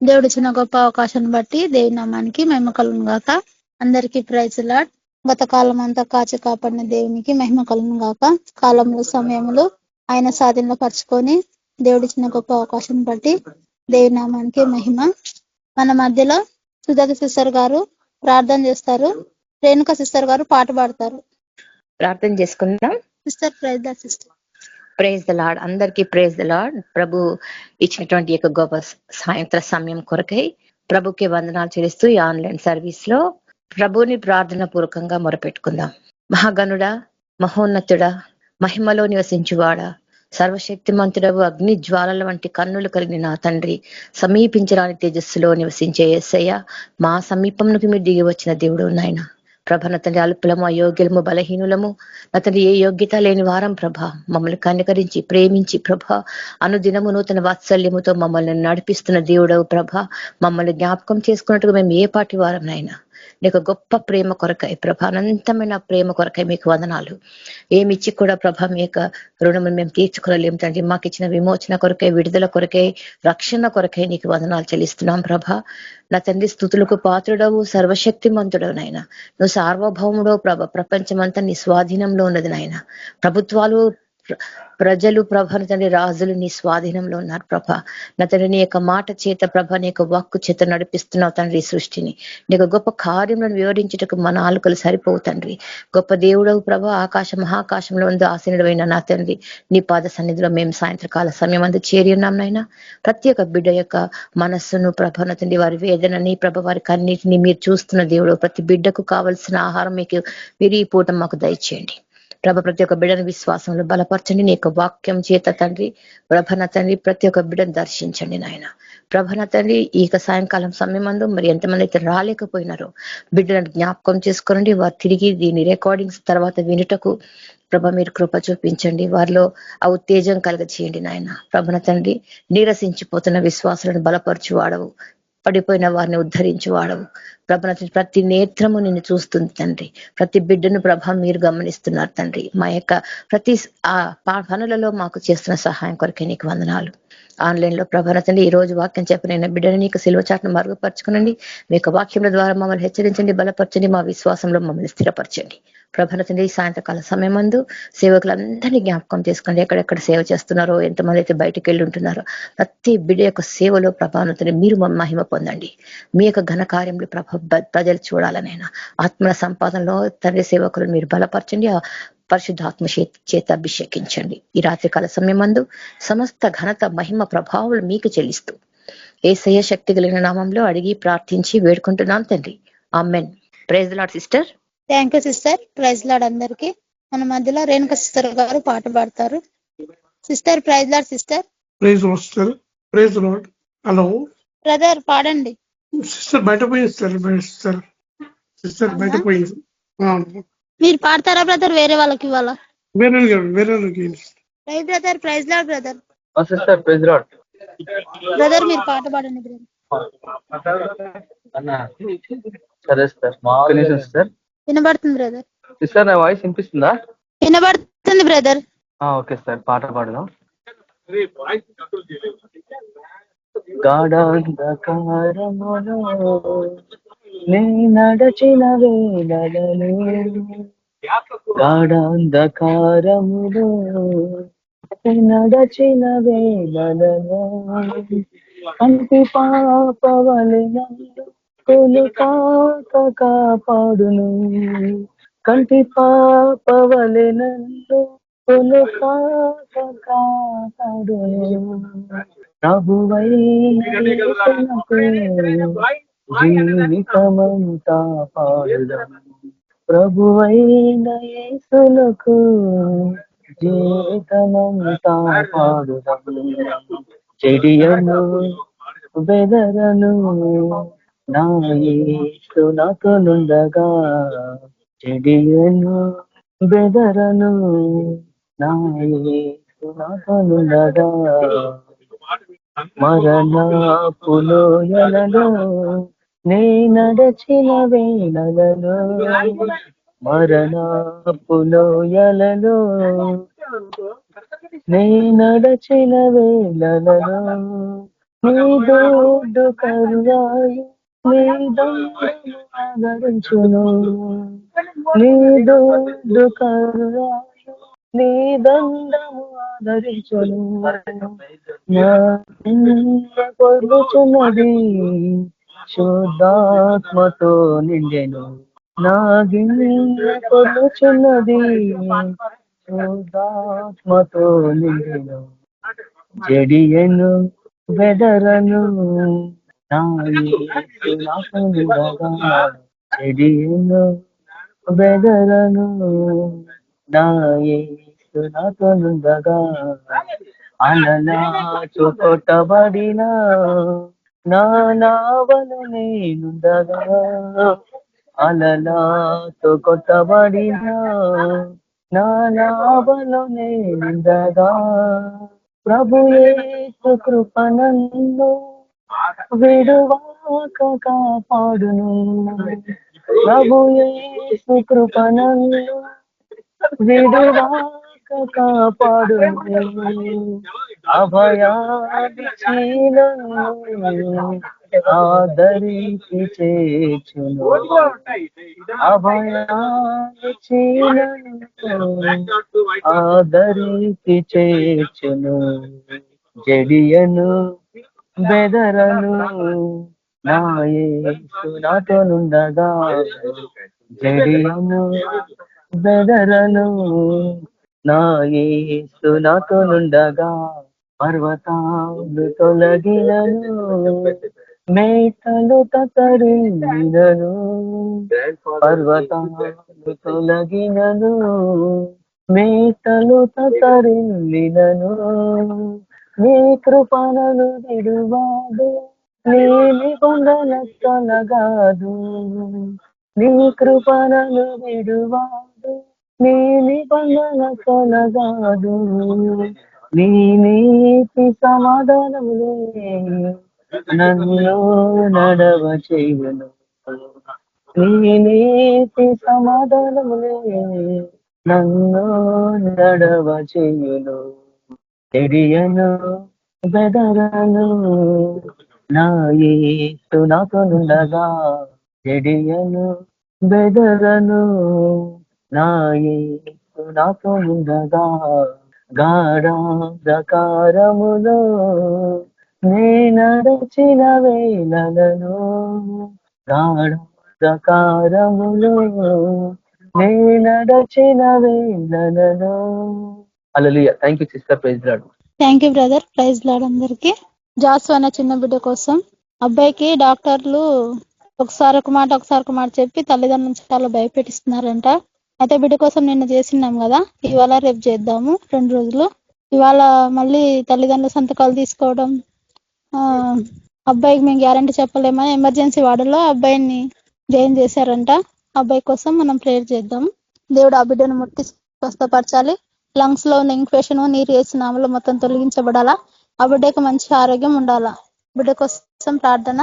దేవుడు ఇచ్చిన గొప్ప అవకాశాన్ని బట్టి దేవుని నామానికి మహిమ కలుగును గాక. అందరికీ ప్రైజ్ లార్డ్. గత కాలం అంతా కాచి కాపాడిన దేవునికి మహిమ కలుగును గాక. కాలంలో సమయంలో ఆయన స్వాధీనంలో పరుచుకొని దేవుడిచ్చిన గొప్ప అవకాశాన్ని బట్టి దేవుని నామానికి మహిమ. మన మధ్యలో సుజాత సిస్టర్ గారు ప్రార్థన చేస్తారు. రేణుక సిస్టర్ గారు పాట పాడతారు. ప్రార్థన చేసుకుందాం. Sister praise the sister. Praise the Lord. అందరికీ ప్రైజ్ ద లార్డ్. ప్రభు ఇచ్చినటువంటి యొక్క గొప్ప సాయంత్ర సమయం కొరకై ప్రభుకి వందనాలు చెల్లిస్తూ ఈ ఆన్లైన్ సర్వీస్ లో ప్రభుని ప్రార్థన పూర్వకంగా మొరపెట్టుకుందాం. మహాగణుడా, మహోన్నతుడా, మహిమలో నివసించువాడా, సర్వశక్తిమంతుడవు, అగ్ని జ్వాలల వంటి కన్నులు కలిగిన నా తండ్రి, సమీపించరాని తేజస్సులో నివసించే యేసయ్య, మా సమీపంలోకి మీరు దిగి వచ్చిన దేవుడు నాయన. ప్రభ నా తండ్రి, అల్పులము, అయోగ్యులము, బలహీనులము, నా తండ్రి ఏ యోగ్యత లేని వారం ప్రభ, మమ్మల్ని కనికరించి ప్రేమించి ప్రభ అనుదినము నూతన వాత్సల్యముతో మమ్మల్ని నడిపిస్తున్న దేవుడవు ప్రభ, మమ్మల్ని జ్ఞాపకం చేసుకున్నట్టుగా మేము ఏ పాటి వారం నాయన. నీకు గొప్ప ప్రేమ కొరకై ప్రభ, అనంతమైన ప్రేమ కొరకై మీకు వందనాలు. ఏమిచ్చి కూడా ప్రభ మీ యొక్క రుణము మేము తీర్చుకోలేము తండ్రి. మాకు ఇచ్చిన విమోచన కొరకై, విడుదల కొరకై, రక్షణ కొరకై నీకు వందనాలు చెల్లిస్తున్నాం ప్రభ. నా తండ్రి, స్తుతులకు పాత్రుడవు, సర్వశక్తిమంతుడవు నాయన. నువ్వు సార్వభౌముడవు ప్రభ. ప్రపంచమంతా నీ స్వాధీనంలో ఉన్నది నాయన. ప్రభుత్వాలు, ప్రజలు ప్రభ, తండ్రి రాజులు నీ స్వాధీనంలో ఉన్నారు ప్రభ. నా తండ్రి, నీ యొక్క మాట చేత ప్రభ, నీ యొక్క వాక్కు చేత నడిపిస్తున్నావు తండ్రి ఈ సృష్టిని. నీకు గొప్ప కార్యములను వివరించుటకు మన ఆలుకలు సరిపోవు తండ్రి. గొప్ప దేవుడవు ప్రభ. ఆకాశ మహాకాశంలో ఉంది ఆసీనుడైన నా తండ్రి, నీ పాద సన్నిధిలో మేము సాయంత్రకాల సమయం అందు చేరి ఉన్నాం నాయన. ప్రతి ఒక్క బిడ్డ యొక్క మనస్సును ప్రభ, నా తండ్రి వారి వేదనని ప్రభ, వారి కన్నిటిని మీరు చూస్తున్న దేవుడు. ప్రతి బిడ్డకు కావలసిన ఆహారం మీరు ఈ పూట మాకు దయచేయండి ప్రభ. ప్రతి ఒక్క బిడ్డను విశ్వాసంలో బలపరచండి. నీ యొక్క వాక్యం చేత తండ్రి ప్రభన తండ్రి ప్రతి ఒక్క బిడ్డను దర్శించండి నాయన. ప్రభన తండ్రి ఈ సాయంకాలం సమయమందు మరి ఎంతమంది అయితే రాలేకపోయినారో బిడ్డలను జ్ఞాపకం చేసుకోనండి. వారు తిరిగి దీని రికార్డింగ్స్ తర్వాత వినుటకు ప్రభ మీరు కృప చూపించండి. వారిలో ఆ ఉత్తేజం కలగచేయండి నాయన. ప్రభన తండ్రి నీరసించిపోతున్న విశ్వాసాలను బలపరచు వాడవు, పడిపోయిన వారిని ఉద్ధరించి వాడవు ప్రభ. ప్రతి నేత్రము నిన్ను చూస్తుంది తండ్రి. ప్రతి బిడ్డను ప్రభ మీరు గమనిస్తున్నారు తండ్రి. మా యొక్క ప్రతి పనులలో మాకు చేస్తున్న సహాయం కొరకే నీకు వందనాలు. ఆన్లైన్ లో ప్రభ తండ్రి ఈ రోజు వాక్యం చెప్పిన బిడ్డను నీకు సిలువ చాటును మరుగుపరచుకునండి. మీ యొక్క వాక్యముల ద్వారా మమ్మల్ని హెచ్చరించండి, బలపరచండి, మా విశ్వాసంలో మమ్మల్ని స్థిరపరచండి ప్రభ తండ్రి. ఈ సాయంత్రకాల సమయం మందు సేవకులందరినీ జ్ఞాపకం చేసుకోండి. ఎక్కడెక్కడ సేవ చేస్తున్నారో, ఎంతమంది అయితే బయటికి వెళ్ళి ఉంటున్నారో ప్రతి బిడ్డ యొక్క సేవలో ప్రభావంతో మీరు మహిమ పొందండి. మీ యొక్క ఘన కార్యంలో ప్రజలు చూడాలనైనా ఆత్మల సంపాదనలో తండ్రి సేవకులను మీరు బలపరచండి. ఆ పరిశుద్ధాత్మ చేత అభిషేకించండి. ఈ రాత్రికాల సమయం మందు సమస్త ఘనత, మహిమ, ప్రభావాలు మీకు చెల్లిస్తూ యేసయ్య శక్తి కలిగిన నామంలో అడిగి ప్రార్థించి వేడుకుంటున్నాం తండ్రి. Amen. Praise the Lord sister. Thank you sister. Praise Lord అందరికి. మన మధ్యలో రేణుక సిస్టర్ గారు పాట పాడతారు. Sister praise Lord sister. Praise Lord sister. Praise Lord. Hello brother పాడండి. సిస్టర్ బయట పోయింది సిస్టర్ బయట పోయింది. మీరు పాడతారా బ్రదర్? వేరే వాళ్ళకి ఇవ్వాలా? వేరే praise brother. Praise Lord brother. Sister praise Lord. Brother మీరు పాట పాడండి బ్రదర్. సరే సిస్టర్. సిస్టర్ వినబడుతుంది బ్రదర్. సిస్టర్ నా వాయిస్ వినిపిస్తుందా? వినబడుతుంది బ్రదర్. ఓకే సార్, పాట పాడదాం. గాఢాంధకారములో నీ నడచిన వేళలలో, గాఢాంధకారములో నడచిన వేళలలో కంటి పాపవలె నన్ను కొలు కాపాడును, కంటి పాపవలె నన్ను కొలు కాపాడును. ప్రభువైన జీవితమంతా పాడుదాం, ప్రభువైన యేసులకు జీవితమంతా పాడుదాం. చెడియను బెదరను నా యేసు నాతోనుండగా, చెడియను బెదరను నా యేసు నాతోనుండగా. మరణపు లోయలలో నే నడచిన వేళలలో, మరణపు లోయలలో నే నడచిన వేళలలో నీ దోడు కరుణాయు నీ దండము ఆదరించును నీ దోడు కరుణాయు నీ దండము ఆదరించును నా కొలుచున్నది శుద్ధాత్మతో నిండెను నా గిన్నె కొలుచున్నది శుద్ధాత్మతో నిండెను జడియను బెదరను నా యేసు నాకుండగా జడియను బెదరను నా యేసు నాతోనుండగా అలలాచు కొట్టబడిన నా నావలు నేనుండగా అలలాతో కొట్టబడిన నా నావలు నేనుండగా ప్రభు యేసు కృప నన్ను విడువాక కాపాడును ప్రభు యేసు కృప నన్ను విడువాక కాపాడును అభయాన్ని ఆదరించి చేర్చును అభయాన్ని ఆదరించి చేర్చును జడియను బెదరను నా యేసు నాతోనుండగా జడియను బెదరను నా యేసు నాతోనుండగా పర్వతాలు తొలగినను మేటలు తతరిల్లినను పర్వతాలు తొలగినను మేటలు తతరిల్లినను నీ కృపణను విడువాడు నీ నిబంధన తొలగాదు నీ కృపణను విడువాడు నీ నిబంధన తొలగాదు నీ నీతి సమాధానములే నన్ను నడవ చేయును నీ నీతి సమాధానములే నన్ను నడవ చేయును ఎడియను బెదరను నా యేసు నాతోనుండగా ఎడియను బెదరను నా యేసు నాతోనుండగా గాఢాంధకారములో నే నడచిన వేళలను గాఢాంధకారములో నే నడచిన వేళలను హల్లెలూయా. Thank you sister. Praise Lord. Thank you brother. Praise Lord అందరికి. జాసు అనే చిన్న బిడ్డ కోసం అబ్బాయికి డాక్టర్లు ఒకసారి ఒక మాట చెప్పి తల్లిదండ్రులను చాలా భయపెట్టిస్తున్నారంట. అయితే బిడ్డ కోసం నిన్న చేసినాం కదా, ఇవాళ రేపు చేద్దాము 2 రోజులు. ఇవాళ మళ్ళీ తల్లిదండ్రుల సంతకాలు తీసుకోవడం, అబ్బాయికి మేము గ్యారంటీ చెప్పలేమని ఎమర్జెన్సీ వార్డులో అబ్బాయిని జాయిన్ చేశారంట. అబ్బాయి కోసం మనం ప్రేయర్ చేద్దాం. దేవుడు ఆ బిడ్డను ముట్టి స్వస్థపరచాలి. లంగ్స్ లో ఉన్న ఇన్ఫెక్షన్ నీరు వేసిన ఆమెలో మొత్తం తొలగించబడాలా. ఆ బిడ్డకు మంచి ఆరోగ్యం ఉండాలా. బిడ్డ కోసం ప్రార్థన.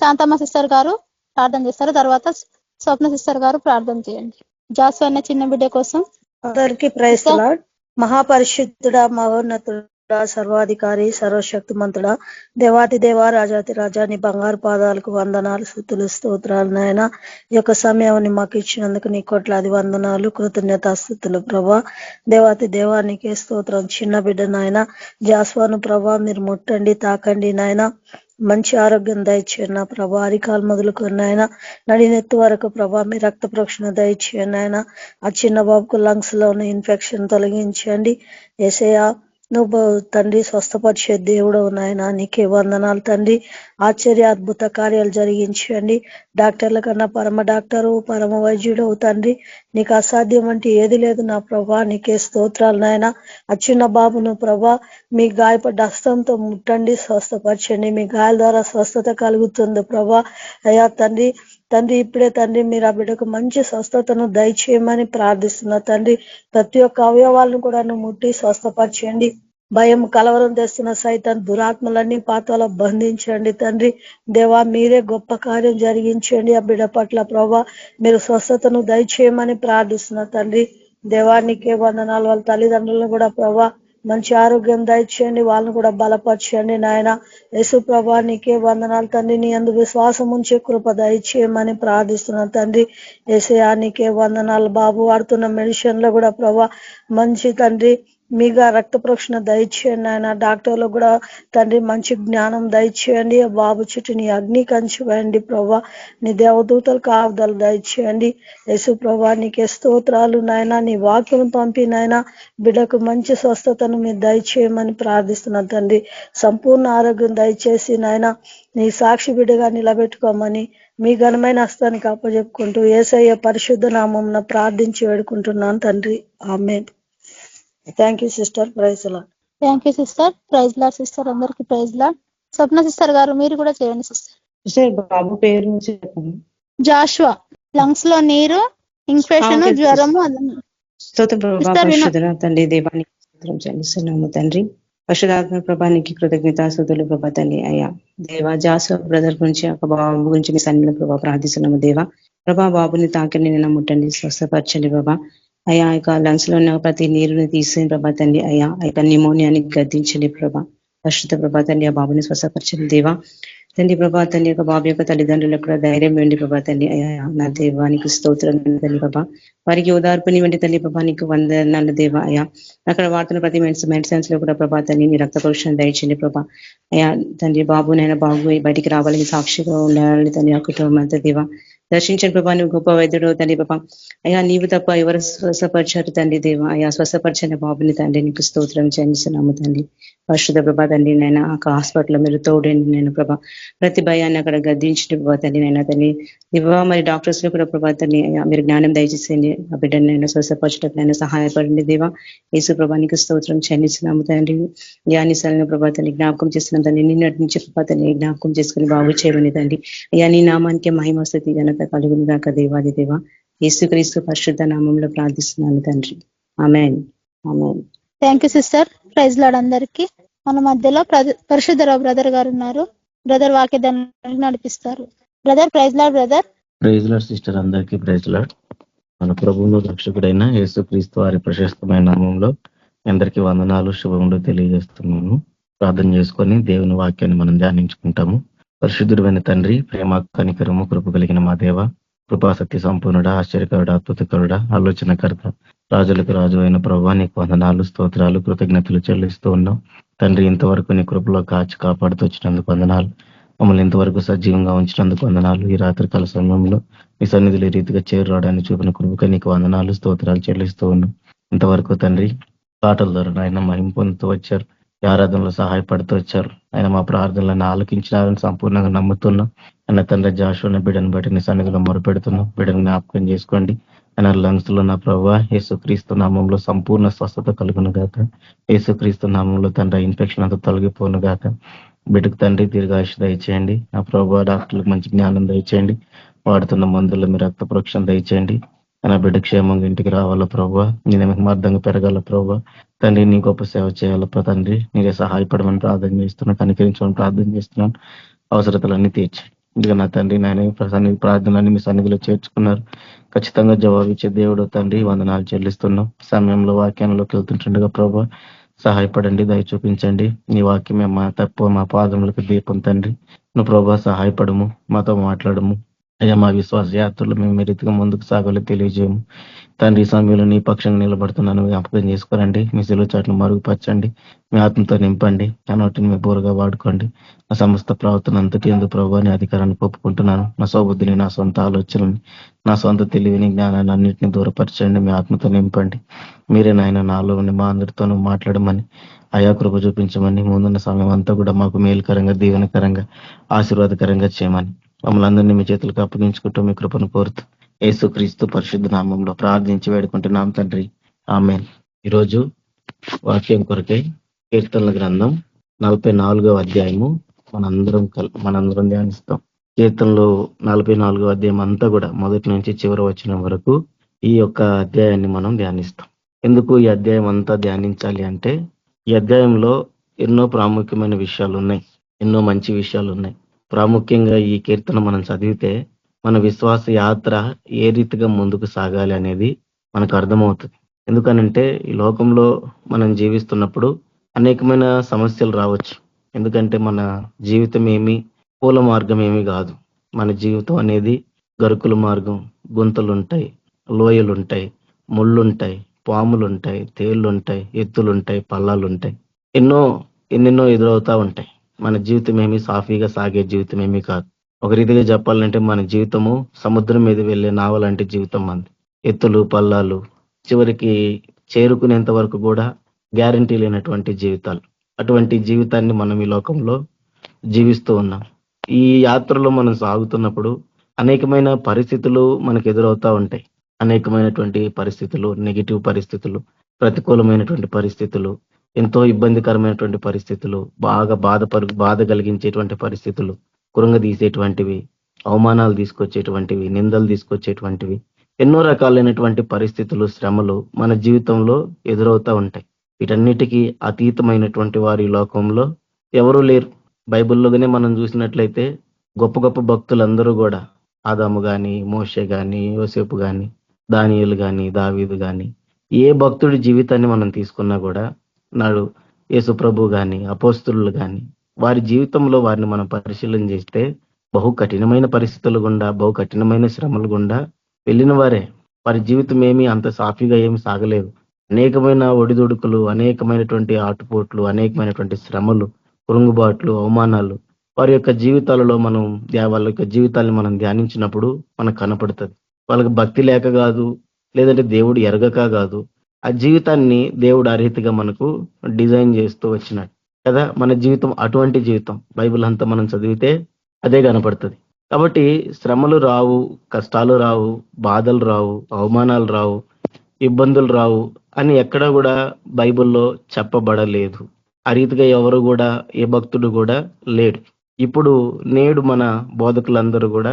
శాంతమ్మ సిస్టర్ గారు ప్రార్థన చేస్తారు, తర్వాత స్వప్న సిస్టర్ గారు ప్రార్థన చేయండి. జాసు అనే చిన్న బిడ్డ కోసం. అందరికి ప్రైజ్ లార్డ్. మహాపరిశుద్ధుడా, మహోన్నతుడా, సర్వాధికారి, సర్వశక్తి మంతుడా, దేవాతి దేవ, రాజాతి రాజా, నీ బంగారు పాదాలకు వందనాలు, స్తుతులు, స్తోత్రాలు నాయన. ఈ యొక్క సమయాన్ని మాకు ఇచ్చినందుకు నీ కోట్లాది వందనాలు, కృతజ్ఞతాస్తుతులు ప్రభా. దేవాతి దేవానికే స్తోత్రం. చిన్న బిడ్డ నాయన జాస్వాను ప్రభా మీరు ముట్టండి, తాకండి నాయన. మంచి ఆరోగ్యం దయచేయండి నా ప్రభా. అరికాలు మొదలుకొని ఆయన నడినెత్తు వరకు ప్రభా మీ రక్త ప్రోక్షణ దయచేయండి ఆయన. ఆ చిన్న బాబుకు లంగ్స్ లో ఉన్న ఇన్ఫెక్షన్ తొలగించండి యేసయ్యా. నువ్వు తండ్రి స్వస్థపరిచే దేవుడు నాయన, నీకే వందనాలు తండ్రి. ఆశ్చర్య అద్భుత కార్యాలు జరిగించండి. డాక్టర్ల కన్నా పరమ డాక్టరు, పరమ వైద్యుడు తండ్రి. నీకు అసాధ్యం అంటే ఏది లేదు నా ప్రభా. నీకే స్తోత్రాలు నాయన. ఆ చిన్న బాబును ప్రభా మీ గాయపడ్డ హస్తంతో ముట్టండి, స్వస్థపరచండి. మీ గాయాల ద్వారా స్వస్థత కలుగుతుంది ప్రభా. అయ్యా తండ్రి ఇప్పుడే తండ్రి మీరు ఆ బిడ్డకు మంచి స్వస్థతను దయచేయమని ప్రార్థిస్తున్నా తండ్రి. ప్రతి ఒక్క అవయవాలను కూడా ముట్టి స్వస్థపరచండి. భయం కలవరం తెస్తున్న సైతాన్ దురాత్మలన్నీ పాతాల బంధించండి తండ్రి. దేవా మీరే గొప్ప కార్యం జరిగించండి ఆ బిడ్డ పట్ల ప్రభా. మీరు స్వస్థతను దయచేయమని ప్రార్థిస్తున్నా తండ్రి. దేవానికే వందనాలు. వాళ్ళ తల్లిదండ్రులను కూడా ప్రభా మంచి ఆరోగ్యం దయచేయండి, వాళ్ళని కూడా బలపరచండి నాయన. యేసు ప్రభా నీకే వందనాలు తండ్రి, నీ అందు విశ్వాసం ఉంచే కృప దయచేయమని ప్రార్థిస్తున్నాను తండ్రి. యేసయ్యా నీకే వందనాలు. బాబు వాడుతున్న మెడిసిన్ లో కూడా ప్రభా మంచి తండ్రి మీగా రక్త ప్రోక్షణ దయచేయండి ఆయన. డాక్టర్లకు కూడా తండ్రి మంచి జ్ఞానం దయచేయండి. బాబు చుట్టూ నీ అగ్ని కంచి వేయండి ప్రభా, నీ దేవదూతలు కాపుదలు దయచేయండి. యేసు ప్రభా నీకే స్తోత్రాలు నాయన. నీ వాక్యం పంపి నాయన బిడ్డకు మంచి స్వస్థతను మీరు దయచేయమని ప్రార్థిస్తున్నాను తండ్రి. సంపూర్ణ ఆరోగ్యం దయచేసి నాయన నీ సాక్షి బిడ్డగా నిలబెట్టుకోమని మీ ఘనమైన హస్తానికి అప్పచెప్పుకుంటూ యేసయ్య పరిశుద్ధ నామమున ప్రార్థించి వేడుకుంటున్నాను తండ్రి. ఆమేన్. Thank you sister. Praise Lord. Thank you sister. Praise Lord sister. అందరికీ ప్రైజ్ లార్డ్. స్వప్న సిస్టర్ గారు మీరు కూడా చేయండి సిస్టర్. సిస్టర్ బాబు పేరు చెప్పండి. జాషువా. లంగ్స్ లో నీరు, ఇన్ఫెక్షన్, ఓకే జ్వరము. స్తోత్రం ప్రభా, సిస్టర్ పరిశుద్ధుడా తండ్రి, దేవానికి స్తోత్రం చెల్లిస్తున్నాము తండ్రి. పరిశుద్ధాత్మ ప్రభానికి కృతజ్ఞతాస్తుతులు ప్రభా తండ్రి. అయ్యా దేవా జాసు బ్రదర్ గురించి ఒక బాబు గురించి మీ సన్నిధిలో ప్రభా ప్రార్థిస్తున్నాము దేవా. ప్రభా బాబుని తాకిని నేను ముట్టండి, స్వస్థపరచండి ప్రభా. అయ్యా యొక్క లంగ్స్ లో ఉన్న ప్రతి నీరుని తీసేయండి ప్రభా తండ్రి. అయ్యా యొక్క న్యూమోనియాని గద్దించండి ప్రభా. పరిశుద్ధ ప్రభా తండ్రి ఆ బాబుని స్వస్థపరచండి దేవా తండ్రి. ప్రభా తండ్రి యొక్క బాబు యొక్క తల్లిదండ్రులకు కూడా ధైర్యం వేయండి ప్రభా తండ్రి. అయ్యా నా దేవానికి స్తోత్రం తండ్రి ప్రభా. వారికి ఓదార్పుని వెండి తల్లి ప్రభా నీకు వందనాలు దేవా. అయ్యా అక్కడ వాడుతున్న ప్రతి మెడిసిన్స్ లో కూడా ప్రభా తండ్రి నీ రక్త పరీక్షను దయచండి ప్రభా. అయ్యా తండ్రి బాబునైనా బాబు బయటికి రావాలని సాక్షిగా ఉండాలని తండ్రి ఆ కుటుంబం అంతా దేవా. దర్శించండి ప్రభా, నువ్వు గొప్ప వైద్యుడు తండ్రి ప్రభా. అయ్యా నీవు తప్ప ఎవరు స్వస్థపరిచారు తండ్రి దేవా. అయ్యా స్వస్థపరిచిన బాబుని తండ్రి నీకు స్తోత్రం చెల్లిస్తున్నాము తండ్రి. పరిశుద్ధ ప్రభా తండ్రి నైనా ఆ హాస్పిటల్లో మీరు తోడండి నేను ప్రభా. ప్రతి భయాన్ని అక్కడ గద్దించండి ప్రభా తండ్రి నైనా తండ్రి దివా. మరి డాక్టర్స్ లో కూడా ప్రభా తండ్రి మీరు జ్ఞానం దయచేసేయండి. ఆ బిడ్డని నైనా స్వస్థపరచడానికి సహాయపడండి దేవా. యేసు ప్రభా నీకు స్తోత్రం చెల్లిస్తున్నాము తండ్రి. ధ్యానిసాలను ప్రభా తండ్రి జ్ఞాపకం చేస్తున్నాం తండ్రి. నిన్నటి నుంచి ప్రభా తండ్రి జ్ఞాపకం చేసుకుని బాగు చేయమని తండ్రి. అయ్యా నీ నామానికి మహిమ స్తుతి ఘనత కలుగును గాక దేవాది దేవా. యేసుక్రీస్తు పరిశుద్ధ నామంలో ప్రార్థిస్తున్నాను తండ్రి. ఆమేన్. ఆమేన్. Thank you sister. Praise Lord అందరికీ. మన మధ్యలో పరిశుద్ధరావు బ్రదర్ గారు ఉన్నారు. బ్రదర్ వాక్యదాన్ని నడిపిస్తారు. Brother praise Lord. Brother praise Lord sister. అందరికీ ప్రైజ్ లార్డ్. మన ప్రభువును రక్షకుడైన యేసుక్రీస్తు వారి ప్రశస్తమైన నామంలో అందరికీ వందనాలు, శుభములు తెలియజేస్తున్నాను. ప్రార్థన చేసుకొని దేవుని వాక్యాన్ని మనం ధ్యానించుకుంటాము. పరిశుద్ధుడైన తండ్రి, ప్రేమ కనికరము కృప కలిగిన మా దేవ, కృపాశక్తి సంపూర్ణుడ, ఆశ్చర్యకరుడ, అద్భుతకరుడ, ఆలోచనకర్త, రాజులకు రాజు అయిన ప్రభా నీకు వందనాలు, స్తోత్రాలు, కృతజ్ఞతలు చెల్లిస్తూ ఉన్నాం తండ్రి. ఇంతవరకు నీ కృపలో కాచి కాపాడుతూ వచ్చినందుకు వందనాలు. మమ్మల్ని ఇంతవరకు సజీవంగా ఉంచినందుకు వందనాలు. ఈ రాత్రికాల సమయంలో మీ సన్నిధిలో ఈ రీతిగా చేరురావడానికి చూపిన కృపక నీకు వందనాలు, స్తోత్రాలు చెల్లిస్తూ ఉన్నాం. ఇంతవరకు తండ్రి పాటల ద్వారా ఆయన మహిమ పొందుతూ వచ్చారు, ఈ ఆరాధనలో సహాయపడుతూ వచ్చారు. ఆయన మా ప్రార్థనలను ఆలకించినారని సంపూర్ణంగా నమ్ముతున్నాం. ఆయన తండ్రి జాషువా బిడ్డను బట్టి నీ సన్నిధిలో మొరపెడుతున్నాం. బిడ్డను జ్ఞాపకం చేసుకోండి. ఆయన లంగ్స్ లో నా ప్రభావ యేసుక్రీస్తు నామంలో సంపూర్ణ స్వస్థత కలుగును గాక. యేసుక్రీస్తు నామంలో తండ్రి ఇన్ఫెక్షన్ అంతా తొలగిపోను గాక. బిడ్డకు తండ్రి దీర్ఘాయుష దయచేయండి. నా ప్రభావ డాక్టర్లకు మంచి జ్ఞానం దయచేయండి. వాడుతున్న మందుల్లో మీరు రక్త పరీక్షను దయచేయండి. నా బిడ్డ క్షేమంగా ఇంటికి రావాలా ప్రభావ, నేను అర్థంగా పెరగాల ప్రభావ తండ్రి. నీ గొప్ప సేవ చేయాల తండ్రి. నీరే సహాయపడమని ప్రార్థన చేస్తున్నాను, కనికరించమని ప్రార్థన చేస్తున్నాను. అవసరతలన్నీ తీర్చి ఇదిగా నా తండ్రి నాయన ప్రార్థనలన్నీ మీ సన్నిధిలో చేర్చుకున్నారు. ఖచ్చితంగా జవాబిచ్చే దేవుడు తండ్రి వందనాలు చెల్లిస్తున్నాం. సమయంలో వాక్యంలోకి వెళ్తుంటుండగా ప్రభావ సహాయపడండి, దయ చూపించండి. నీ వాక్యమే మా తప్పు, మా పాదములకు దీపం తండ్రి. నువ్వు ప్రభావ సహాయపడము, మాతో మాట్లాడము అయ్యా. మా విశ్వాస యాత్రలు మేము రీతిగా ముందుకు సాగాలి తెలియజేయము తండ్రి. సమయంలో నీ పక్షంగా నిలబడుతున్నాను, జ్ఞాపకం చేసుకోరండి. మీ సెలవు చాట్లు మరుగుపరచండి, మీ ఆత్మతో నింపండి. నా నోటిని మీ బోరుగా వాడుకోండి. నా సమస్త ప్రవర్తన అంతటి ఎందుకు ప్రభావాన్ని అధికారాన్ని ఒప్పుకుంటున్నాను. నా సౌబుద్ధిని, నా సొంత ఆలోచనని, నా సొంత తెలివిని, జ్ఞానాన్ని అన్నింటినీ దూరపరచండి. మీ ఆత్మతో నింపండి. మీరే నాయన నాలో ఉండి మా అందరితోనూ మాట్లాడమని, అయా కృప చూపించమని, ముందున్న సమయం అంతా కూడా మాకు మేలుకరంగా, దీవెనకరంగా, ఆశీర్వాదకరంగా చేయమని మమ్మల్ని అందరినీ మీ చేతులకు అప్పగించుకుంటూ మీ కృపను కోరుతూ యేసుక్రీస్తు పరిశుద్ధ నామంలో ప్రార్థించి వేడుకుంటున్నాం తండ్రి. ఆమేన్. ఈరోజు వాక్యం కొరకై కీర్తనల గ్రంథం 44వ అధ్యాయము మనందరం ధ్యానిస్తాం. కీర్తనలో 44వ అధ్యాయం అంతా కూడా మొదటి నుంచి చివరి వచనం వరకు ఈ యొక్క అధ్యాయాన్ని మనం ధ్యానిస్తాం. ఎందుకు ఈ అధ్యాయం అంతా ధ్యానించాలి అంటే, ఈ అధ్యాయంలో ఎన్నో ప్రాముఖ్యమైన విషయాలు ఉన్నాయి, ఎన్నో మంచి విషయాలు ఉన్నాయి. ప్రాముఖ్యంగా ఈ కీర్తన మనం చదివితే మన విశ్వాస యాత్ర ఏ రీతిగా ముందుకు సాగాలి అనేది మనకు అర్థమవుతుంది. ఎందుకనంటే ఈ లోకంలో మనం జీవిస్తున్నప్పుడు అనేకమైన సమస్యలు రావచ్చు. ఎందుకంటే మన జీవితం ఏమి పూల మార్గం ఏమి కాదు. మన జీవితం అనేది గరుకుల మార్గం, గుంతలుంటాయి, లోయలుంటాయి, ముళ్ళుంటాయి, పాములుంటాయి, తేళ్లుంటాయి, ఎత్తులుంటాయి, పల్లాలుంటాయి, ఎన్నెన్నో ఎదురవుతా ఉంటాయి. మన జీవితం ఏమి సాఫీగా సాగే జీవితం ఏమీ కాదు. ఒక రీతిగా చెప్పాలంటే మన జీవితము సముద్రం మీద వెళ్ళే నావ లాంటి జీవితం మంది. ఎత్తులు పల్లాలు, చివరికి చేరుకునేంత వరకు కూడా గ్యారంటీ లేనటువంటి జీవితాలు. అటువంటి జీవితాన్ని మనం ఈ లోకంలో జీవిస్తూ ఉన్నాం. ఈ యాత్రలో మనం సాగుతున్నప్పుడు అనేకమైన పరిస్థితులు మనకు ఎదురవుతా ఉంటాయి. అనేకమైనటువంటి పరిస్థితులు, నెగిటివ్ పరిస్థితులు, ప్రతికూలమైనటువంటి పరిస్థితులు, ఎంతో ఇబ్బందికరమైనటువంటి పరిస్థితులు, బాగా బాధ కలిగించేటువంటి పరిస్థితులు, కురంగదీసేటువంటివి, అవమానాలు తీసుకొచ్చేటువంటివి, నిందలు తీసుకొచ్చేటువంటివి, ఎన్నో రకాలైనటువంటి పరిస్థితులు, శ్రమలు మన జీవితంలో ఎదురవుతా ఉంటాయి. వీటన్నిటికీ అతీతమైనటువంటి వారి లోకంలో ఎవరూ లేరు. బైబిల్లోనే మనం చూసినట్లయితే గొప్ప గొప్ప భక్తులందరూ కూడా ఆదాము గాని, మోషే గాని, యోసేపు గాని, దానియేలు గాని, దావీదు గాని, ఏ భక్తుడి జీవితాన్ని మనం తీసుకున్నా కూడా నాడు యేసు ప్రభు గాని, అపోస్తులు గాని, వారి జీవితంలో వారిని మనం పరిశీలన చేస్తే బహు కఠినమైన పరిస్థితులు గుండా, బహు కఠినమైన శ్రమలు గుండా వెళ్ళిన వారే. వారి జీవితం ఏమీ అంత సాఫీగా ఏమి సాగలేదు. అనేకమైన ఒడిదుడుకులు, అనేకమైనటువంటి ఆటుపోట్లు, అనేకమైనటువంటి శ్రమలు, కురుంగుబాట్లు, అవమానాలు వారి యొక్క జీవితాలలో వాళ్ళ యొక్క జీవితాన్ని మనం ధ్యానించినప్పుడు మనకు కనపడుతుంది. వాళ్ళకి భక్తి లేక కాదు, లేదంటే దేవుడు ఎరగక కాదు, ఆ జీవితాన్ని దేవుడు ఆ రీతిగా మనకు డిజైన్ చేస్తూ వచ్చినాడు కదా. మన జీవితం అటువంటి జీవితం. బైబిల్ అంతా మనం చదివితే అదే కనపడుతుంది. కాబట్టి శ్రమలు రావు, కష్టాలు రావు, బాధలు రావు, అవమానాలు రావు, ఇబ్బందులు రావు అని ఎక్కడా కూడా బైబిల్లో చెప్పబడలేదు. ఆ రీతిగా ఎవరు కూడా, ఏ భక్తుడు కూడా లేడు. ఇప్పుడు నేడు మన బోధకులందరూ కూడా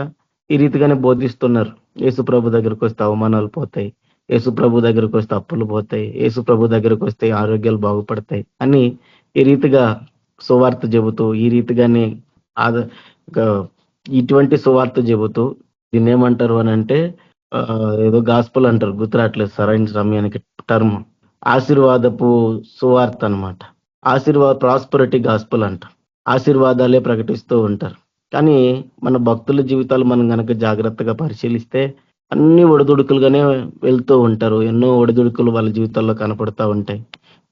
ఈ రీతిగానే బోధిస్తున్నారు. యేసు ప్రభు దగ్గరకు వస్తే అవమానాలు పోతాయి, యేసు ప్రభు దగ్గరకు వస్తే అప్పులు పోతాయి, యేసు ప్రభు దగ్గరకు వస్తే ఆరోగ్యాలు బాగుపడతాయి అని ఈ రీతిగా సువార్త చెబుతూ, ఈ రీతిగానే ఇటువంటి సువార్త చెబుతూ దీన్ని ఏమంటారు అని అంటే ఏదో గాస్పల్ అంటారు, గుర్తురాట్లేదు సరైన సమయానికి టర్మ్. ఆశీర్వాదపు సువార్త అనమాట. ప్రాస్పరిటీ గాస్పల్ అంటారు. ఆశీర్వాదాలే ప్రకటిస్తూ ఉంటారు. కానీ మన భక్తుల జీవితాలు మనం కనుక జాగ్రత్తగా పరిశీలిస్తే అన్ని ఒడిదుడుకులుగానే వెళ్తూ ఉంటారు. ఎన్నో ఒడిదుడుకులు వాళ్ళ జీవితాల్లో కనపడతా ఉంటాయి.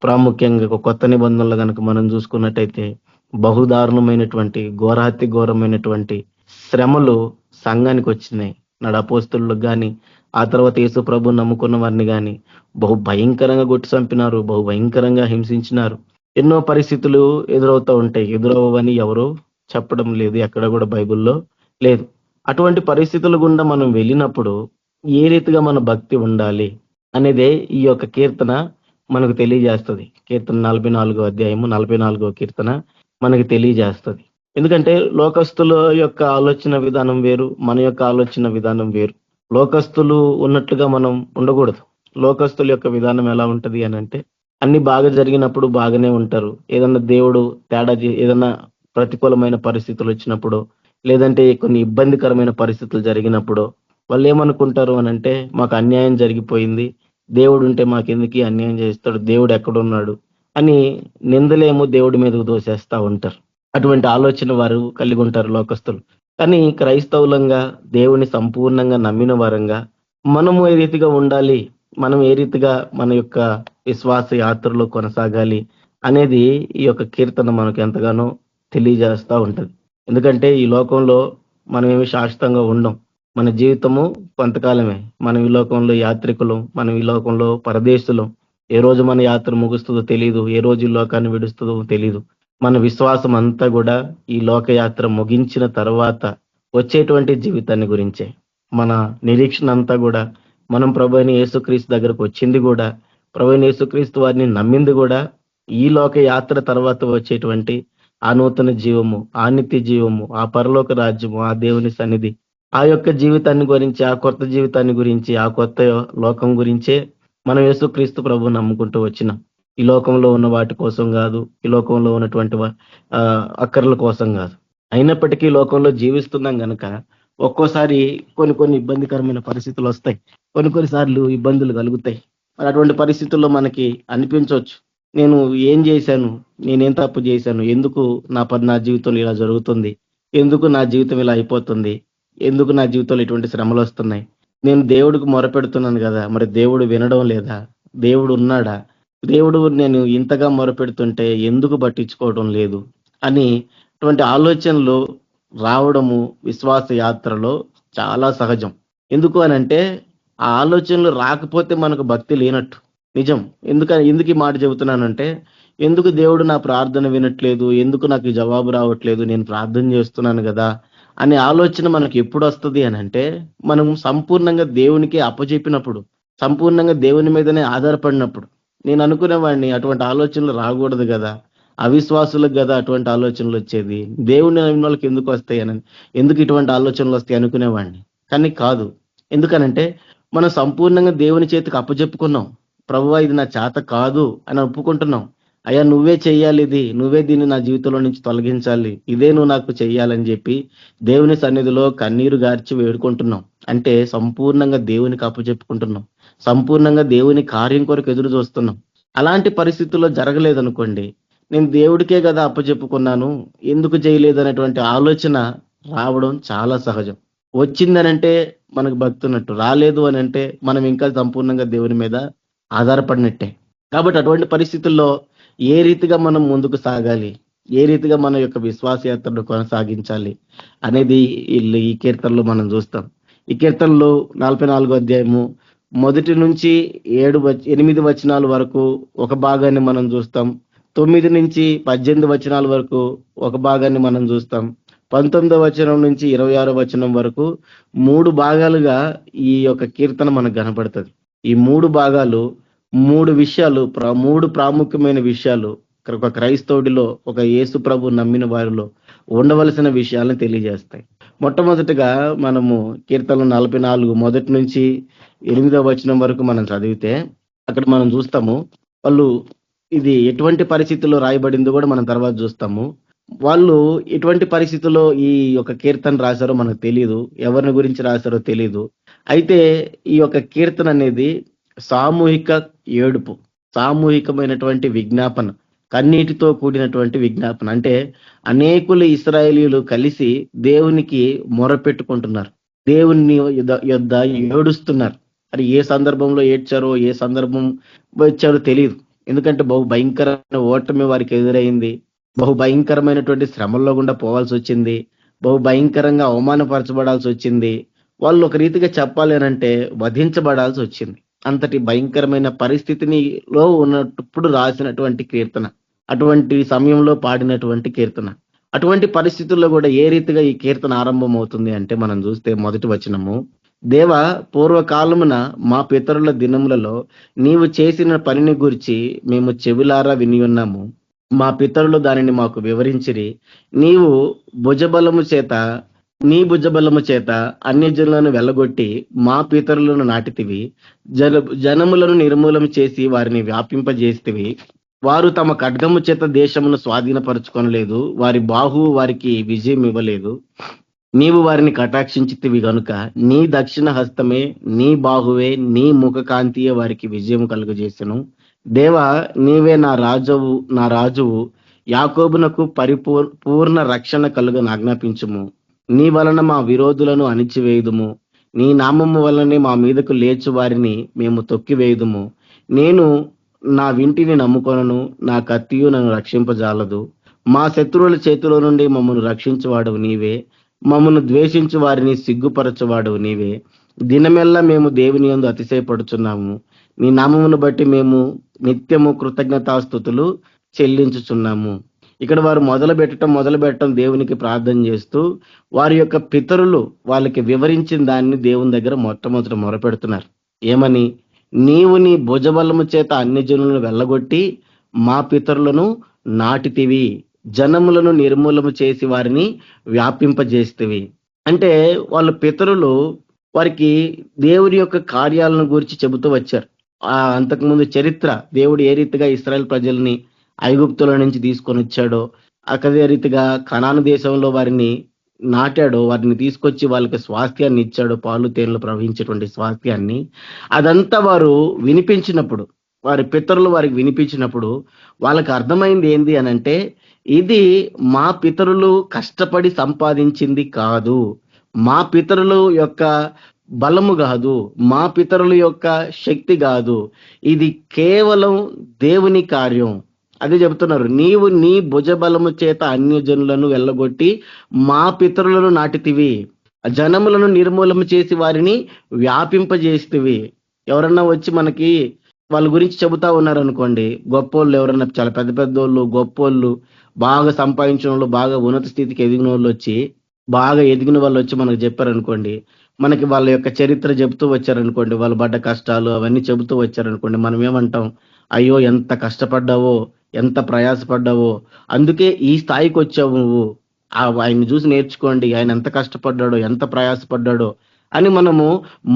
ప్రాముఖ్యంగా కొత్త నిబంధనలు కనుక మనం చూసుకున్నట్టయితే బహుదారుణమైనటువంటి, ఘోరాతి ఘోరమైనటువంటి శ్రమలు సంఘానికి వచ్చినాయి. నాడు అపోస్తలులకు కానీ, ఆ తర్వాత యేసు ప్రభు నమ్ముకున్న వారిని కానీ బహు భయంకరంగా కొట్టి చంపినారు, బహు భయంకరంగా హింసించినారు. ఎన్నో పరిస్థితులు ఎదురవుతూ ఉంటాయి. ఎదురవ్వని ఎవరు చెప్పడం లేదు, ఎక్కడ కూడా బైబిల్లో లేదు. అటువంటి పరిస్థితుల గుండా మనం వెళ్ళినప్పుడు ఏ రీతిగా మన భక్తి ఉండాలి అనేదే ఈ యొక్క కీర్తన మనకు తెలియజేస్తుంది. కీర్తన 44వ అధ్యాయము 44వ కీర్తన మనకి తెలియజేస్తుంది. ఎందుకంటే లోకస్తుల యొక్క ఆలోచన విధానం వేరు, మన యొక్క ఆలోచన విధానం వేరు. లోకస్తులు ఉన్నట్లుగా మనం ఉండకూడదు. లోకస్తుల యొక్క విధానం ఎలా ఉంటది అని అంటే అన్ని బాగా జరిగినప్పుడు బాగానే ఉంటారు. ఏదన్నా దేవుడు ఏదన్నా ప్రతికూలమైన పరిస్థితులు వచ్చినప్పుడు, లేదంటే కొన్ని ఇబ్బందికరమైన పరిస్థితులు జరిగినప్పుడు వాళ్ళు ఏమనుకుంటారు అని అంటే మాకు అన్యాయం జరిగిపోయింది, దేవుడు ఉంటే మాకెందుకు అన్యాయం చేస్తాడు, దేవుడు ఎక్కడున్నాడు అని నిందలేమో దేవుడి మీదకు దోసేస్తా ఉంటారు. అటువంటి ఆలోచన వారు కలిగి ఉంటారు లోకస్తులు. కానీ క్రైస్తవులంగా, దేవుని సంపూర్ణంగా నమ్మిన వారంగా మనము ఏ రీతిగా ఉండాలి, మనం ఏ రీతిగా మన యొక్క విశ్వాస యాత్రలో కొనసాగాలి అనేది ఈ యొక్క కీర్తన మనకు ఎంతగానో తెలియజేస్తూ ఉంటది. ఎందుకంటే ఈ లోకంలో మనం ఏమి శాశ్వతంగా ఉండం. మన జీవితము కొంతకాలమే. మనం ఈ లోకంలో యాత్రికులం, మనం ఈ లోకంలో పరదేశులం. ఏ రోజు మన యాత్ర ముగుస్తుందో తెలియదు, ఏ రోజు ఈ లోకాన్ని విడుస్తుందో తెలియదు. మన విశ్వాసం అంతా కూడా ఈ లోకయాత్ర ముగించిన తర్వాత వచ్చేటువంటి జీవితాన్ని గురించే. మన నిరీక్షణ అంతా కూడా మనం ప్రభు అయిన యేసుక్రీస్తు దగ్గరకు వచ్చింది కూడా, ప్రభు అయిన యేసుక్రీస్తు వారిని నమ్మింది కూడా ఈ లోక యాత్ర తర్వాత వచ్చేటువంటి ఆ నూతన జీవము, ఆ నిత్య జీవము, ఆ పరలోక రాజ్యము, ఆ దేవుని సన్నిధి, ఆ యొక్క జీవితాన్ని గురించి, ఆ కొత్త జీవితాన్ని గురించి, ఆ కొత్త లోకం గురించే మనం యేసుక్రీస్తు ప్రభు నమ్ముకుంటూ వచ్చినాం. ఈ లోకంలో ఉన్న వాటి కోసం కాదు, ఈ లోకంలో ఉన్నటువంటి అక్కర్ల కోసం కాదు. అయినప్పటికీ లోకంలో జీవిస్తున్నాం గనక ఒక్కోసారి కొన్ని ఇబ్బందికరమైన పరిస్థితులు వస్తాయి, కొన్నిసార్లు ఇబ్బందులు కలుగుతాయి. మరి అటువంటి పరిస్థితుల్లో మనకి అనిపించవచ్చు, నేను ఏం చేశాను, నేనేం తప్పు చేశాను, ఎందుకు నా జీవితంలో ఇలా జరుగుతుంది, ఎందుకు నా జీవితం ఇలా అయిపోతుంది, ఎందుకు నా జీవితంలో ఇటువంటి శ్రమలు వస్తున్నాయి, నేను దేవుడికి మొరపెడుతున్నాను కదా, మరి దేవుడు వినడం లేదా, దేవుడు ఉన్నాడా, దేవుడు నేను ఇంతగా మొరపెడుతుంటే ఎందుకు పట్టించుకోవడం లేదు అని అటువంటి ఆలోచనలు రావడము విశ్వాస యాత్రలో చాలా సహజం. ఎందుకు అనంటే ఆ ఆలోచనలు రాకపోతే మనకు భక్తి లేనట్టు. నిజం. ఎందుకు ఈ మాట చెబుతున్నానంటే, ఎందుకు దేవుడు నా ప్రార్థన వినట్లేదు, ఎందుకు నాకు ఈ జవాబు రావట్లేదు, నేను ప్రార్థన చేస్తున్నాను కదా అనే ఆలోచన మనకి ఎప్పుడు వస్తుంది అని అంటే, మనం సంపూర్ణంగా దేవునికి అప్పచెప్పినప్పుడు, సంపూర్ణంగా దేవుని మీదనే ఆధారపడినప్పుడు. నేను అనుకునేవాడిని అటువంటి ఆలోచనలు రాకూడదు కదా, అవిశ్వాసులకు కదా అటువంటి ఆలోచనలు వచ్చేది, దేవుని నమ్మిన వాళ్ళకి ఎందుకు వస్తాయి అని, ఎందుకు ఇటువంటి ఆలోచనలు వస్తాయి అనుకునేవాడిని. కానీ కాదు. ఎందుకనంటే మనం సంపూర్ణంగా దేవుని చేతికి అప్పచెప్పుకున్నాం. ప్రభువా ఇది నా చేత కాదు అని ఒప్పుకుంటున్నాం. అయ్యా నువ్వే చెయ్యాలి, ఇది నువ్వే దీన్ని నా జీవితంలో నుంచి తొలగించాలి, ఇదే నువ్వు నాకు చెయ్యాలని చెప్పి దేవుని సన్నిధిలో కన్నీరు గార్చి వేడుకుంటున్నాం. అంటే సంపూర్ణంగా దేవునికి అప్పచెప్పుకుంటున్నాం, సంపూర్ణంగా దేవుని కార్యం కొరకు ఎదురు చూస్తున్నాం. అలాంటి పరిస్థితుల్లో జరగలేదనుకోండి, నేను దేవుడికే కదా అప్పచెప్పుకున్నాను, ఎందుకు చేయలేదు అనేటువంటి ఆలోచన రావడం చాలా సహజం. వచ్చిందనంటే మనకు భక్తున్నట్టు, రాలేదు అని అంటే మనం ఇంకా సంపూర్ణంగా దేవుని మీద ఆధారపడినట్టే. కాబట్టి అటువంటి పరిస్థితుల్లో ఏ రీతిగా మనం ముందుకు సాగాలి, ఏ రీతిగా మన యొక్క విశ్వాస యాత్రను కొనసాగించాలి అనేది ఈ కీర్తనలో మనం చూస్తాం. ఈ కీర్తనలో 44వ అధ్యాయము 1 నుంచి 8 వచనాల వరకు ఒక భాగాన్ని మనం చూస్తాం. 9 నుంచి 18 వచనాల వరకు ఒక భాగాన్ని మనం చూస్తాం. 19వ వచనం నుంచి 26వ వచనం వరకు 3 భాగాలుగా ఈ యొక్క కీర్తన మనకు కనపడుతుంది. ఈ 3 భాగాలు 3 విషయాలు, 3 ప్రాముఖ్యమైన విషయాలు ఒక క్రైస్తవుడిలో, ఒక యేసు ప్రభు నమ్మిన వారిలో ఉండవలసిన విషయాలను తెలియజేస్తాయి. మొట్టమొదటిగా మనము కీర్తనలు 44 1 నుంచి 8వ వచనం వరకు మనం చదివితే అక్కడ మనం చూస్తాము, వాళ్ళు ఇది ఎటువంటి పరిస్థితుల్లో రాయబడిందో కూడా మనం తర్వాత చూస్తాము. వాళ్ళు ఎటువంటి పరిస్థితుల్లో ఈ యొక్క కీర్తన రాశారో మనకు తెలియదు, ఎవరిని గురించి రాశారో తెలియదు. అయితే ఈ యొక్క కీర్తన అనేది సామూహిక ఏడుపు, సామూహికమైనటువంటి విజ్ఞాపన, కన్నీటితో కూడినటువంటి విజ్ఞాపన. అంటే అనేకులు ఇశ్రాయేలీయులు కలిసి దేవునికి మొరపెట్టుకుంటున్నారు, దేవుని యొద్ద ఏడుస్తున్నారు. అది ఏ సందర్భంలో ఏడ్చారో, ఏ సందర్భం వచ్చారో తెలియదు. ఎందుకంటే బహు భయంకరమైన ఓటమి వారికి ఎదురైంది, బహు భయంకరమైనటువంటి శ్రమల్లో గుండా పోవాల్సి వచ్చింది, బహు భయంకరంగా అవమానపరచబడాల్సి వచ్చింది. వాళ్ళు ఒక రీతిగా చెప్పాలి అనంటే వధించబడాల్సి వచ్చింది. అంతటి భయంకరమైన పరిస్థితిలో ఉన్నప్పుడు రాసినటువంటి కీర్తన, అటువంటి సమయంలో పాడినటువంటి కీర్తన. అటువంటి పరిస్థితుల్లో కూడా ఏ రీతిగా ఈ కీర్తన ఆరంభం అవుతుంది అంటే మనం చూస్తే 1వ వచనము, దేవ పూర్వకాలమున మా పితరుల దినములలో నీవు చేసిన పనిని గురించి మేము చెవిలారా విని ఉన్నాము, మా పితరులు దానిని మాకు వివరించిరి. నీవు నీ భుజబలము చేత అన్యజనులను వెళ్ళగొట్టి మా పితరులను నాటితివి, జనములను నిర్మూలం చేసి వారిని వ్యాపింపజేస్తివి. వారు తమ ఖడ్గము చేత దేశమును స్వాధీనపరచుకొనలేదు, వారి బాహువు వారికి విజయం ఇవ్వలేదు. నీవు వారిని కటాక్షించితివి గనుక నీ దక్షిణ హస్తమే, నీ బాహువే, నీ ముఖ కాంతియే వారికి విజయం కలుగజేసెను. దేవా నీవే నా రాజువు, యాకోబునకు పూర్ణ రక్షణ కలుగను ఆజ్ఞాపించుము. నీ వలన మా విరోధులను అణిచివేయుదుము, నీ నామము వలనే మా మీదకు లేచు వారిని మేము తొక్కివేయుదుము. నేను నా వింటిని నమ్ముకొనను, నా కత్తియు నన్ను రక్షింపజాలదు. మా శత్రువుల చేతిలో నుండి మమ్మను రక్షించువాడవు నీవే, మమ్మను ద్వేషించు వారిని సిగ్గుపరచువాడవు నీవే. దినమెల్లా మేము దేవుని యందు అతిశయపడుచున్నాము, నీ నామమును బట్టి మేము నిత్యము కృతజ్ఞతాస్తుతులు చెల్లించుచున్నాము. ఇక్కడ వారు మొదలు పెట్టడం దేవునికి ప్రార్థన చేస్తూ వారి యొక్క పితరులు వాళ్ళకి వివరించిన దాన్ని దేవుని దగ్గర మొట్టమొదట మొరపెడుతున్నారు. ఏమని? నీవు నీ భుజబలము చేత అన్ని జనులను వెళ్ళగొట్టి మా పితరులను నాటితివి, జనములను నిర్మూలము చేసి వారిని వ్యాపింపజేస్తేవి. అంటే వాళ్ళ పితరులు వారికి దేవుడి యొక్క కార్యాలను గురించి చెబుతూ వచ్చారు. అంతకుముందు చరిత్ర, దేవుడు ఏ రీతిగా ఇశ్రాయేల్ ప్రజల్ని ఐగుప్తుల నుంచి తీసుకొని వచ్చాడో, అదే రీతిగా కనాను దేశంలో వారిని నాటాడో వారిని తీసుకొచ్చి వాళ్ళకి స్వాస్థ్యాన్ని ఇచ్చాడో, పాలు తేనెలు ప్రవహించేటువంటి స్వాస్థ్యాన్ని, అదంతా వారు వినిపించినప్పుడు, వారి పితరులు వారికి వినిపించినప్పుడు వాళ్ళకి అర్థమైంది ఏంది అనంటే, ఇది మా పితరులు కష్టపడి సంపాదించింది కాదు, మా పితరుల యొక్క బలము కాదు, మా పితరుల యొక్క శక్తి కాదు, ఇది కేవలం దేవుని కార్యం. అదే చెబుతున్నారు, నీవు నీ భుజబలము చేత అన్యజనులను వెళ్ళగొట్టి మా పితరులను నాటితివి, జనములను నిర్మూలన చేసి వారిని వ్యాపింపజేస్తివి. ఎవరన్నా వచ్చి మనకి వాళ్ళ గురించి చెబుతా ఉన్నారనుకోండి, గొప్పోళ్ళు ఎవరన్నా చాలా పెద్ద పెద్దోళ్ళు, గొప్పోళ్ళు, బాగా సంపాదించిన వాళ్ళు, బాగా ఉన్నత స్థితికి ఎదిగిన వాళ్ళు వచ్చి, బాగా ఎదిగిన వాళ్ళు వచ్చి మనకు చెప్పారనుకోండి, మనకి వాళ్ళ యొక్క చరిత్ర చెబుతూ వచ్చారనుకోండి, వాళ్ళు పడ్డ కష్టాలు అవన్నీ చెబుతూ వచ్చారనుకోండి, మనం ఏమంటాం, అయ్యో ఎంత కష్టపడ్డావో, ఎంత ప్రయాసపడ్డావో, అందుకే ఈ స్థాయికి వచ్చావు నువ్వు, ఆయన్ని చూసి నేర్చుకోండి, ఆయన ఎంత కష్టపడ్డాడో, ఎంత ప్రయాసపడ్డాడో అని మనము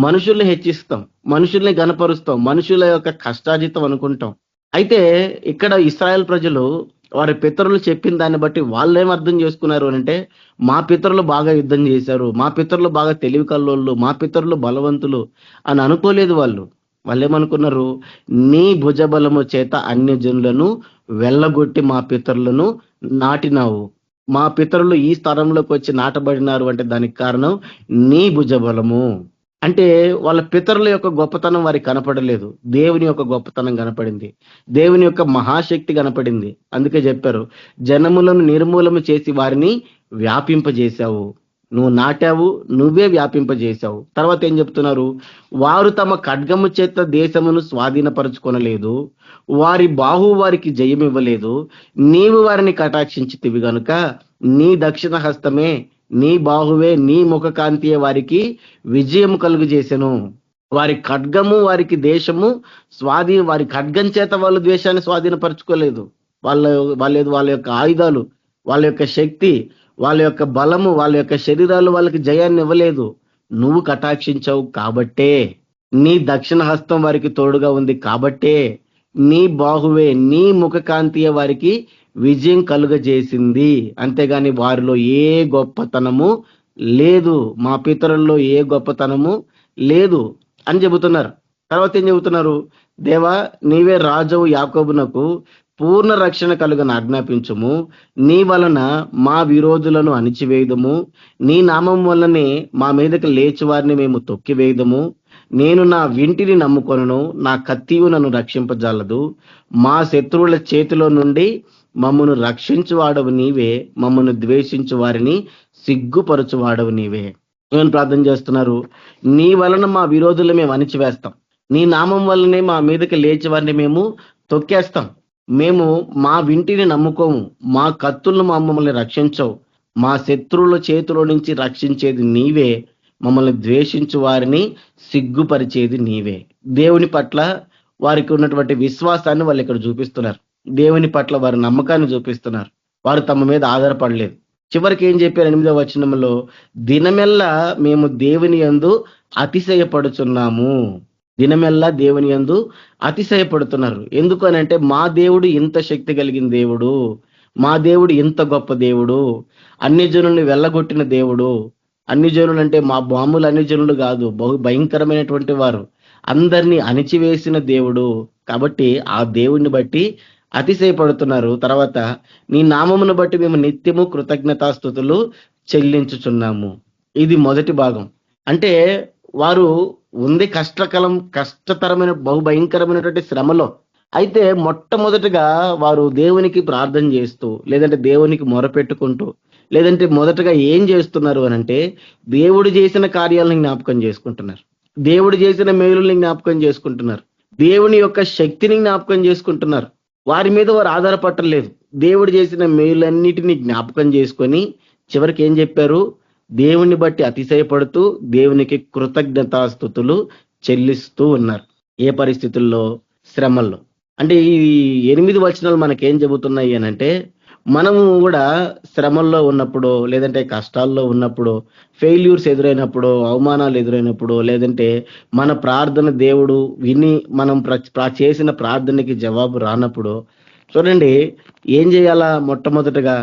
మనుషుల్ని హెచ్చిస్తాం, మనుషుల్ని గనపరుస్తాం, మనుషుల యొక్క కష్టాజితం అనుకుంటాం. అయితే ఇక్కడ ఇశ్రాయేల్ ప్రజలు వారి పితరులు చెప్పిన దాన్ని బట్టి వాళ్ళు ఏం అర్థం చేసుకున్నారు అంటే, మా పితరులు బాగా యుద్ధం చేశారు, మా పితరులు బాగా తెలివి కల్లోళ్ళు, మా పితరులు బలవంతులు అని అనుకోలేదు. వాళ్ళు ఏమనుకున్నారు, నీ భుజబలము చేత అన్యజనులను వెళ్ళగొట్టి మా పితరులను నాటినావు, మా పితరులు ఈ స్థలంలోకి వచ్చి నాటబడినారు అంటే దానికి కారణం నీ భుజబలము. అంటే వాళ్ళ పితరుల యొక్క గొప్పతనం వారికి కనపడలేదు, దేవుని యొక్క గొప్పతనం కనపడింది, దేవుని యొక్క మహాశక్తి కనపడింది. అందుకే చెప్పారు, జనములను నిర్మూలన చేసి వారిని వ్యాపింపజేశావు, నువ్వు నాటావు, నువ్వే వ్యాపింపజేశావు. తర్వాత ఏం చెప్తున్నారు, వారు తమ ఖడ్గము చేత దేశమును స్వాధీనపరచుకొనలేదు, వారి బాహు వారికి జయమివ్వలేదు, నీవు వారిని కటాక్షించితివి గనుక నీ దక్షిణ హస్తమే, నీ బాహువే, నీ ముఖ కాంతియే వారికి విజయము కలుగు చేసెను. వారి ఖడ్గము వారికి దేశము వారి ఖడ్గం చేత వాళ్ళు ద్వేషాన్ని స్వాధీనపరచుకోలేదు. వాళ్ళ యొక్క ఆయుధాలు, వాళ్ళ యొక్క శక్తి, వాళ్ళ యొక్క బలము, వాళ్ళ యొక్క శరీరాలు వాళ్ళకి జయాన్ని ఇవ్వలేదు. నువ్వు కటాక్షించావు కాబట్టే, నీ దక్షిణ హస్తం వారికి తోడుగా ఉంది కాబట్టే, నీ బాహువే, నీ ముఖ కాంతియే వారికి విజయం కలుగజేసింది. అంతేగాని వారిలో ఏ గొప్పతనము లేదు, మా పితరుల్లో ఏ గొప్పతనము లేదు అని చెబుతున్నారు. తర్వాత ఏం చెబుతున్నారు, దేవా నీవే రాజవు, యాకోబునకు పూర్ణ రక్షణ కలుగని ఆజ్ఞాపించుము, నీ వలన మా విరోధులను అణిచివేయదము, నీ నామం వల్లనే మా మీదకి లేచి వారిని మేము తొక్కివేయదము. నేను నా వింటిని నమ్ముకొనను, నా కత్తియు నన్ను రక్షింపజాలదు. మా శత్రువుల చేతిలో నుండి మమ్మను రక్షించువాడవు నీవే, మమ్మను ద్వేషించు వారిని సిగ్గుపరచువాడవు నీవే. ఏమని ప్రార్థన చేస్తున్నారు, నీ వలన మా విరోధులు మేము అణిచివేస్తాం, నీ నామం వల్లనే మా మీదకి లేచి వారిని మేము తొక్కేస్తాం. మేము మా వింటిని నమ్ముకోము, మా కత్తులను మమ్మల్ని రక్షించవు, మా శత్రువుల చేతిలో నుంచి రక్షించేది నీవే, మమ్మల్ని ద్వేషించు వారిని సిగ్గుపరిచేది నీవే. దేవుని పట్ల వారికి ఉన్నటువంటి విశ్వాసాన్ని వాళ్ళు ఇక్కడ చూపిస్తున్నారు, దేవుని పట్ల వారి నమ్మకాన్ని చూపిస్తున్నారు. వారు తమ మీద ఆధారపడలేదు. చివరికి ఏం చెప్పారు 8వ వచనంలో, దినమెల్లా మేము దేవుని యందు అతిశయపడుచున్నాము. దినమెల్లా దేవుని యందు అతిశయపడుతున్నారు. ఎందుకు అని అంటే, మా దేవుడు ఇంత శక్తి కలిగిన దేవుడు, మా దేవుడు ఇంత గొప్ప దేవుడు, అన్ని జనుల్ని వెళ్ళగొట్టిన దేవుడు. అన్ని జనులు అంటే మా మామూలు అన్ని జనులు కాదు, బహు భయంకరమైనటువంటి వారు, అందరినీ అణిచివేసిన దేవుడు. కాబట్టి ఆ దేవుణ్ణి బట్టి అతిశయపడుతున్నారు. తర్వాత నీ నామమును బట్టి మేము నిత్యము కృతజ్ఞతాస్తుతులు చెల్లించుచున్నాము. ఇది మొదటి భాగం. అంటే వారు ఉంది కష్టతరమైన బహుభయంకరమైనటువంటి శ్రమలో. అయితే మొట్టమొదటిగా వారు దేవునికి ప్రార్థన చేస్తూ, లేదంటే దేవునికి మొరపెట్టుకుంటూ, లేదంటే మొదటగా ఏం చేస్తున్నారు అనంటే, దేవుడు చేసిన కార్యాలను జ్ఞాపకం చేసుకుంటున్నారు, దేవుడు చేసిన మేలుల్ని జ్ఞాపకం చేసుకుంటున్నారు, దేవుని యొక్క శక్తిని జ్ఞాపకం చేసుకుంటున్నారు. వారి మీద వారు ఆధారపడలేదు, దేవుడు చేసిన మేలులన్నిటినీ జ్ఞాపకం చేసుకొని చివరికి ఏం చెప్పారు, దేవుని బట్టి అతిశయపడుతూ దేవునికి కృతజ్ఞతాస్తుతులు చెల్లిస్తూ ఉన్నారు. ఏ పరిస్థితుల్లో? శ్రమల్లో. అంటే ఈ 8 వచనాలు మనకేం చెబుతున్నాయి అనంటే, మనము కూడా శ్రమల్లో ఉన్నప్పుడు, లేదంటే కష్టాల్లో ఉన్నప్పుడు, ఫెయిల్యూర్స్ ఎదురైనప్పుడు, అవమానాలు ఎదురైనప్పుడు, లేదంటే మన ప్రార్థన దేవుడు విని మనం చేసిన ప్రార్థనకి జవాబు రానప్పుడు చూడండి ఏం చేయాలా? మొట్టమొదటగా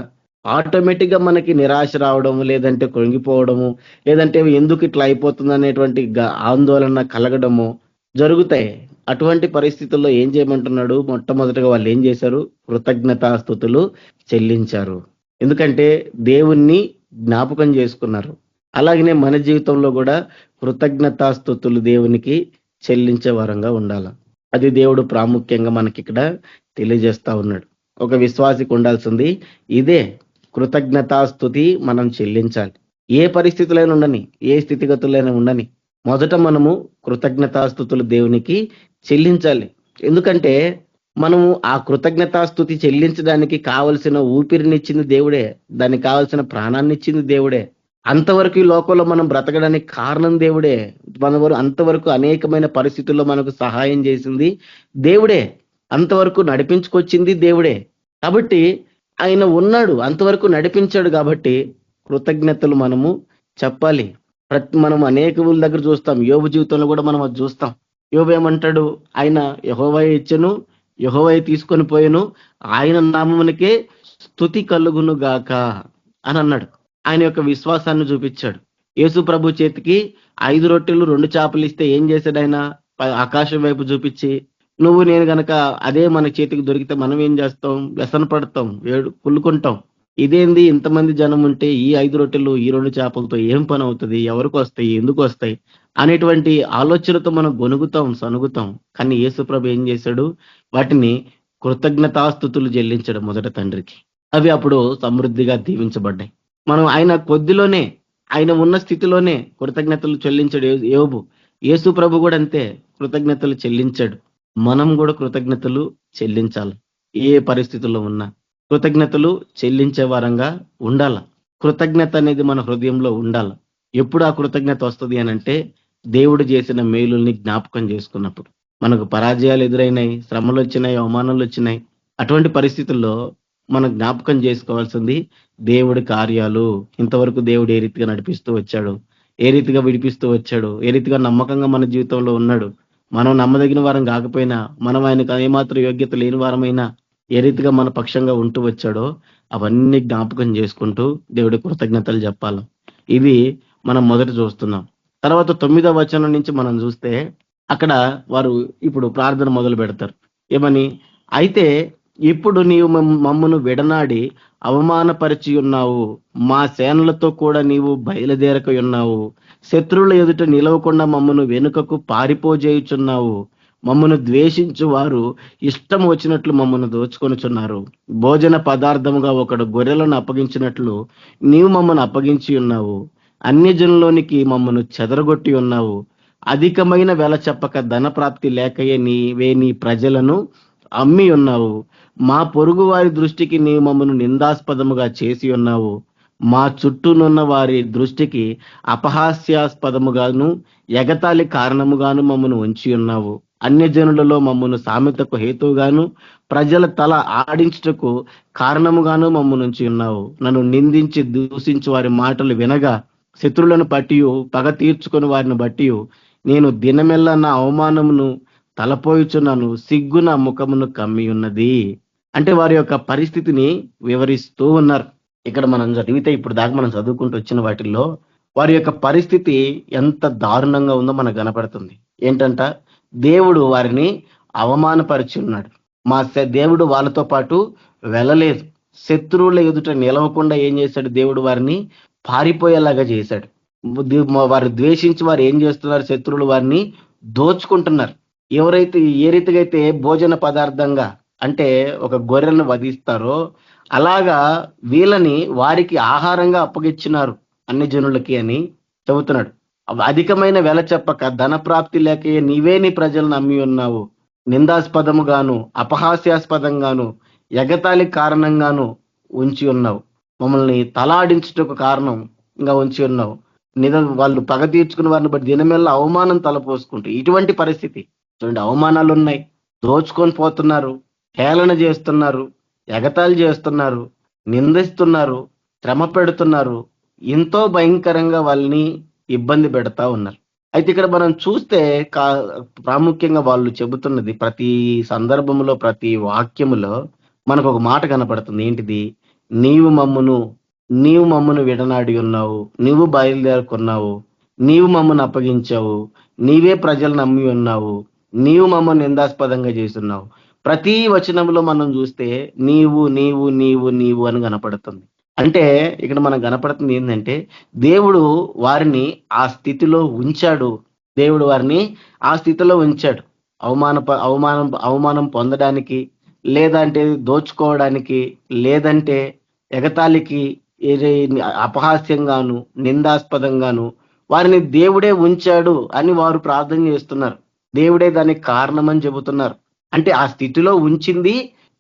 ఆటోమేటిక్ గా మనకి నిరాశ రావడము, లేదంటే కృంగిపోవడము, లేదంటే ఎందుకు ఇట్లా అయిపోతుంది అనేటువంటి ఆందోళన కలగడము జరుగుతాయి. అటువంటి పరిస్థితుల్లో ఏం చేయమంటున్నాడు? మొట్టమొదటిగా వాళ్ళు ఏం చేశారు? కృతజ్ఞతాస్తుతులు చెల్లించారు. ఎందుకంటే దేవుణ్ణి జ్ఞాపకం చేసుకున్నారు. అలాగనే మన జీవితంలో కూడా కృతజ్ఞతాస్తుతులు దేవునికి చెల్లించే వారంగా ఉండాలి. అది దేవుడు ప్రాముఖ్యంగా మనకి ఇక్కడ తెలియజేస్తా ఉన్నాడు. ఒక విశ్వాసికి ఉండాల్సింది ఇదే, కృతజ్ఞతాస్తుతి మనం చెల్లించాలి. ఏ పరిస్థితులైనా ఉండని, ఏ స్థితిగతులైనా ఉండని, మొదట మనము కృతజ్ఞతాస్తుతులు దేవునికి చెల్లించాలి. ఎందుకంటే మనము ఆ కృతజ్ఞతాస్తుతి చెల్లించడానికి కావలసిన ఊపిరినిచ్చింది దేవుడే, దానికి కావలసిన ప్రాణాన్ని ఇచ్చింది దేవుడే. అంతవరకు ఈ లోకంలో మనం బ్రతకడానికి కారణం దేవుడే. అంతవరకు అనేకమైన పరిస్థితుల్లో మనకు సహాయం చేసింది దేవుడే, అంతవరకు నడిపించుకొచ్చింది దేవుడే. కాబట్టి ఆయన ఉన్నాడు, అంతవరకు నడిపించాడు. కాబట్టి కృతజ్ఞతలు మనము చెప్పాలి. మనం అనేక దగ్గర చూస్తాం. యోబు జీవితంలో కూడా మనం అది చూస్తాం. యోబు ఏమంటాడు? ఆయన యెహోవాయే ఇచ్చెను, యెహోవాయే తీసుకొని పోయెను, ఆయన నామమునకే స్తుతి కలుగును గాక అని అన్నాడు. ఆయన యొక్క విశ్వాసాన్ని చూపించాడు. యేసు ప్రభు చేతికి 5 రొట్టెలు 2 చేపలు ఇస్తే ఏం చేశాడు ఆయన? ఆకాశం వైపు చూపించి, నువ్వు నేను గనక అదే మన చేతికి దొరికితే మనం ఏం చేస్తాం? వ్యసన పడతాం, కుళ్ళుకుంటాం. ఇదేంది ఇంతమంది జనం ఉంటే ఈ 5 రొట్టెలు ఈ 2 చేపలతో ఏం పని అవుతుంది? ఎవరికి వస్తాయి? ఎందుకు వస్తాయి? అనేటువంటి ఆలోచనతో మనం గొనుగుతాం, సనుగుతాం. కానీ యేసు ప్రభు ఏం చేశాడు? వాటిని కృతజ్ఞతాస్తుతులు చెల్లించడం మొదట తండ్రికి. అవి అప్పుడు సమృద్ధిగా దీవించబడ్డాయి. మనం ఆయన కొద్దిలోనే, ఆయన ఉన్న స్థితిలోనే కృతజ్ఞతలు చెల్లించాడు యోబు. యేసు ప్రభు కూడా అంతే, కృతజ్ఞతలు చెల్లించాడు. మనం కూడా కృతజ్ఞతలు చెల్లించాలి. ఏ పరిస్థితుల్లో ఉన్నా కృతజ్ఞతలు చెల్లించే వారంగా ఉండాల. కృతజ్ఞత అనేది మన హృదయంలో ఉండాల. ఎప్పుడు ఆ కృతజ్ఞత వస్తుంది అనంటే దేవుడు చేసిన మేలుల్ని జ్ఞాపకం చేసుకున్నప్పుడు. మనకు పరాజయాలు ఎదురైనాయి, శ్రమలు వచ్చినాయి, అవమానాలు వచ్చినాయి. అటువంటి పరిస్థితుల్లో మనం జ్ఞాపకం చేసుకోవాల్సింది దేవుడి కార్యాలు. ఇంతవరకు దేవుడు ఏ రీతిగా నడిపిస్తూ వచ్చాడు, ఏ రీతిగా విడిపిస్తూ వచ్చాడు, ఏ రీతిగా నమ్మకంగా మన జీవితంలో ఉన్నాడు. మనం నమ్మదగిన వారం కాకపోయినా, మనం ఆయనకు ఏమాత్రం యోగ్యత లేని వారమైనా ఏ రీతిగా మన పక్షంగా ఉంటూ వచ్చాడో అవన్నీ జ్ఞాపకం చేసుకుంటూ దేవుడి కృతజ్ఞతలు చెప్పాలి. ఇవి మనం మొదట చూస్తున్నాం. తర్వాత 9వ వచనం నుంచి మనం చూస్తే అక్కడ వారు ఇప్పుడు ప్రార్థన మొదలు పెడతారు. ఏమని? అయితే ఇప్పుడు నీవు మమ్మను విడనాడి అవమానపరిచి ఉన్నావు, మా సేనలతో కూడా నీవు బయలుదేరక ఉన్నావు, శత్రువుల ఎదుట నిలవకుండా మమ్మను వెనుకకు పారిపోజేయుచున్నావు, మమ్మను ద్వేషించు వారు ఇష్టం వచ్చినట్లు మమ్మను దోచుకొనుచున్నారు, భోజన పదార్థముగా ఒకడు గొర్రెలను అప్పగించినట్లు నీవు మమ్మను అప్పగించి ఉన్నావు, అన్యజనులోనికి మమ్మను చెదరగొట్టి ఉన్నావు, అధికమైన వెల చెప్పక ధనప్రాప్తి లేకయే నీవే నీ ప్రజలను అమ్మి ఉన్నావు, మా పొరుగు వారి దృష్టికి నీవు మమ్మను నిందాస్పదముగా చేసి ఉన్నావు, మా చుట్టూనున్న వారి దృష్టికి అపహాస్యాస్పదముగాను ఎగతాళి కారణముగాను మమ్మను ఉంచి ఉన్నావు, అన్యజనులలో మమ్మను సామెతకు హేతువుగాను ప్రజల తల ఆడించుటకు కారణముగాను మమ్మను ఉంచి ఉన్నావు, నన్ను నిందించి దూషించి వారి మాటలు వినగా శత్రులను పట్టి పగ తీర్చుకొని వారిని బట్టి నేను దినమెల్లా నా అవమానమును తలపోయుచున్నాను, సిగ్గు నా ముఖమును కమ్మి ఉన్నది. అంటే వారి యొక్క పరిస్థితిని వివరిస్తూ ఉన్నారు. ఇక్కడ మనం చదివితే ఇప్పుడు దాకా మనం చదువుకుంటూ వచ్చిన వాటిల్లో వారి యొక్క పరిస్థితి ఎంత దారుణంగా ఉందో మనకు కనపడుతుంది. ఏంటంట? దేవుడు వారిని అవమానపరిచి ఉన్నాడు. దేవుడు వాళ్ళతో పాటు వెళ్ళలేదు. శత్రువుల ఎదుట నిలవకుండా ఏం చేశాడు? దేవుడు వారిని పారిపోయేలాగా చేశాడు. వారు ద్వేషించి వారు ఏం చేస్తున్నారు? శత్రువులు వారిని దోచుకుంటున్నారు. ఎవరైతే ఏ రీతిగా అయితే భోజన పదార్థంగా అంటే ఒక గొర్రెలను వధిస్తారో అలాగా వీళ్ళని వారికి ఆహారంగా అప్పగిచ్చినారు అన్ని జనులకి అని చెబుతున్నాడు. అధికమైన వెల చెప్పక ధనప్రాప్తి లేక నీవే నీ ప్రజలను అమ్మి ఉన్నావు, నిందాస్పదముగాను అపహాస్యాస్పదంగాను ఎగతాళి కారణంగాను ఉంచి ఉన్నావు, మమ్మల్ని తలాడించుటకు కారణంగా ఉంచి ఉన్నావు, వాళ్ళు పగ తీర్చుకున్న వారిని బట్టి దినమెల్లా అవమానం తలపోసుకుంటూ. ఇటువంటి పరిస్థితి చూడండి. అవమానాలు ఉన్నాయి, దోచుకొని పోతున్నారు, హేళన చేస్తున్నారు, ఎగతాళి చేస్తున్నారు, నిందిస్తున్నారు, శ్రమ పెడుతున్నారు, ఎంతో భయంకరంగా వాళ్ళని ఇబ్బంది పెడతా ఉన్నారు. అయితే ఇక్కడ మనం చూస్తే ప్రాముఖ్యంగా వాళ్ళు చెబుతున్నది ప్రతి సందర్భంలో ప్రతి వాక్యములో మనకు ఒక మాట కనపడుతుంది. ఏంటిది? నీవు మమ్మను విడనాడి ఉన్నావు, నీవు బయలుదేరుకున్నావు, నీవు మమ్మల్ని అప్పగించావు, నీవే ప్రజలు నమ్మి ఉన్నావు, నీవు మమ్మల్ని నిందాస్పదంగా చేస్తున్నావు. ప్రతి వచనంలో మనం చూస్తే నీవు నీవు నీవు నీవు అని కనపడుతుంది. అంటే ఇక్కడ మనకు కనపడుతుంది ఏంటంటే దేవుడు వారిని ఆ స్థితిలో ఉంచాడు. దేవుడు వారిని ఆ స్థితిలో ఉంచాడు. అవమానం పొందడానికి, లేదంటే దోచుకోవడానికి, లేదంటే ఎగతాళికి, అపహాస్యంగాను నిందాస్పదంగాను వారిని దేవుడే ఉంచాడు అని వారు ప్రార్థన చేస్తున్నారు. దేవుడే దానికి కారణమని చెబుతున్నారు. అంటే ఆ స్థితిలో ఉంచింది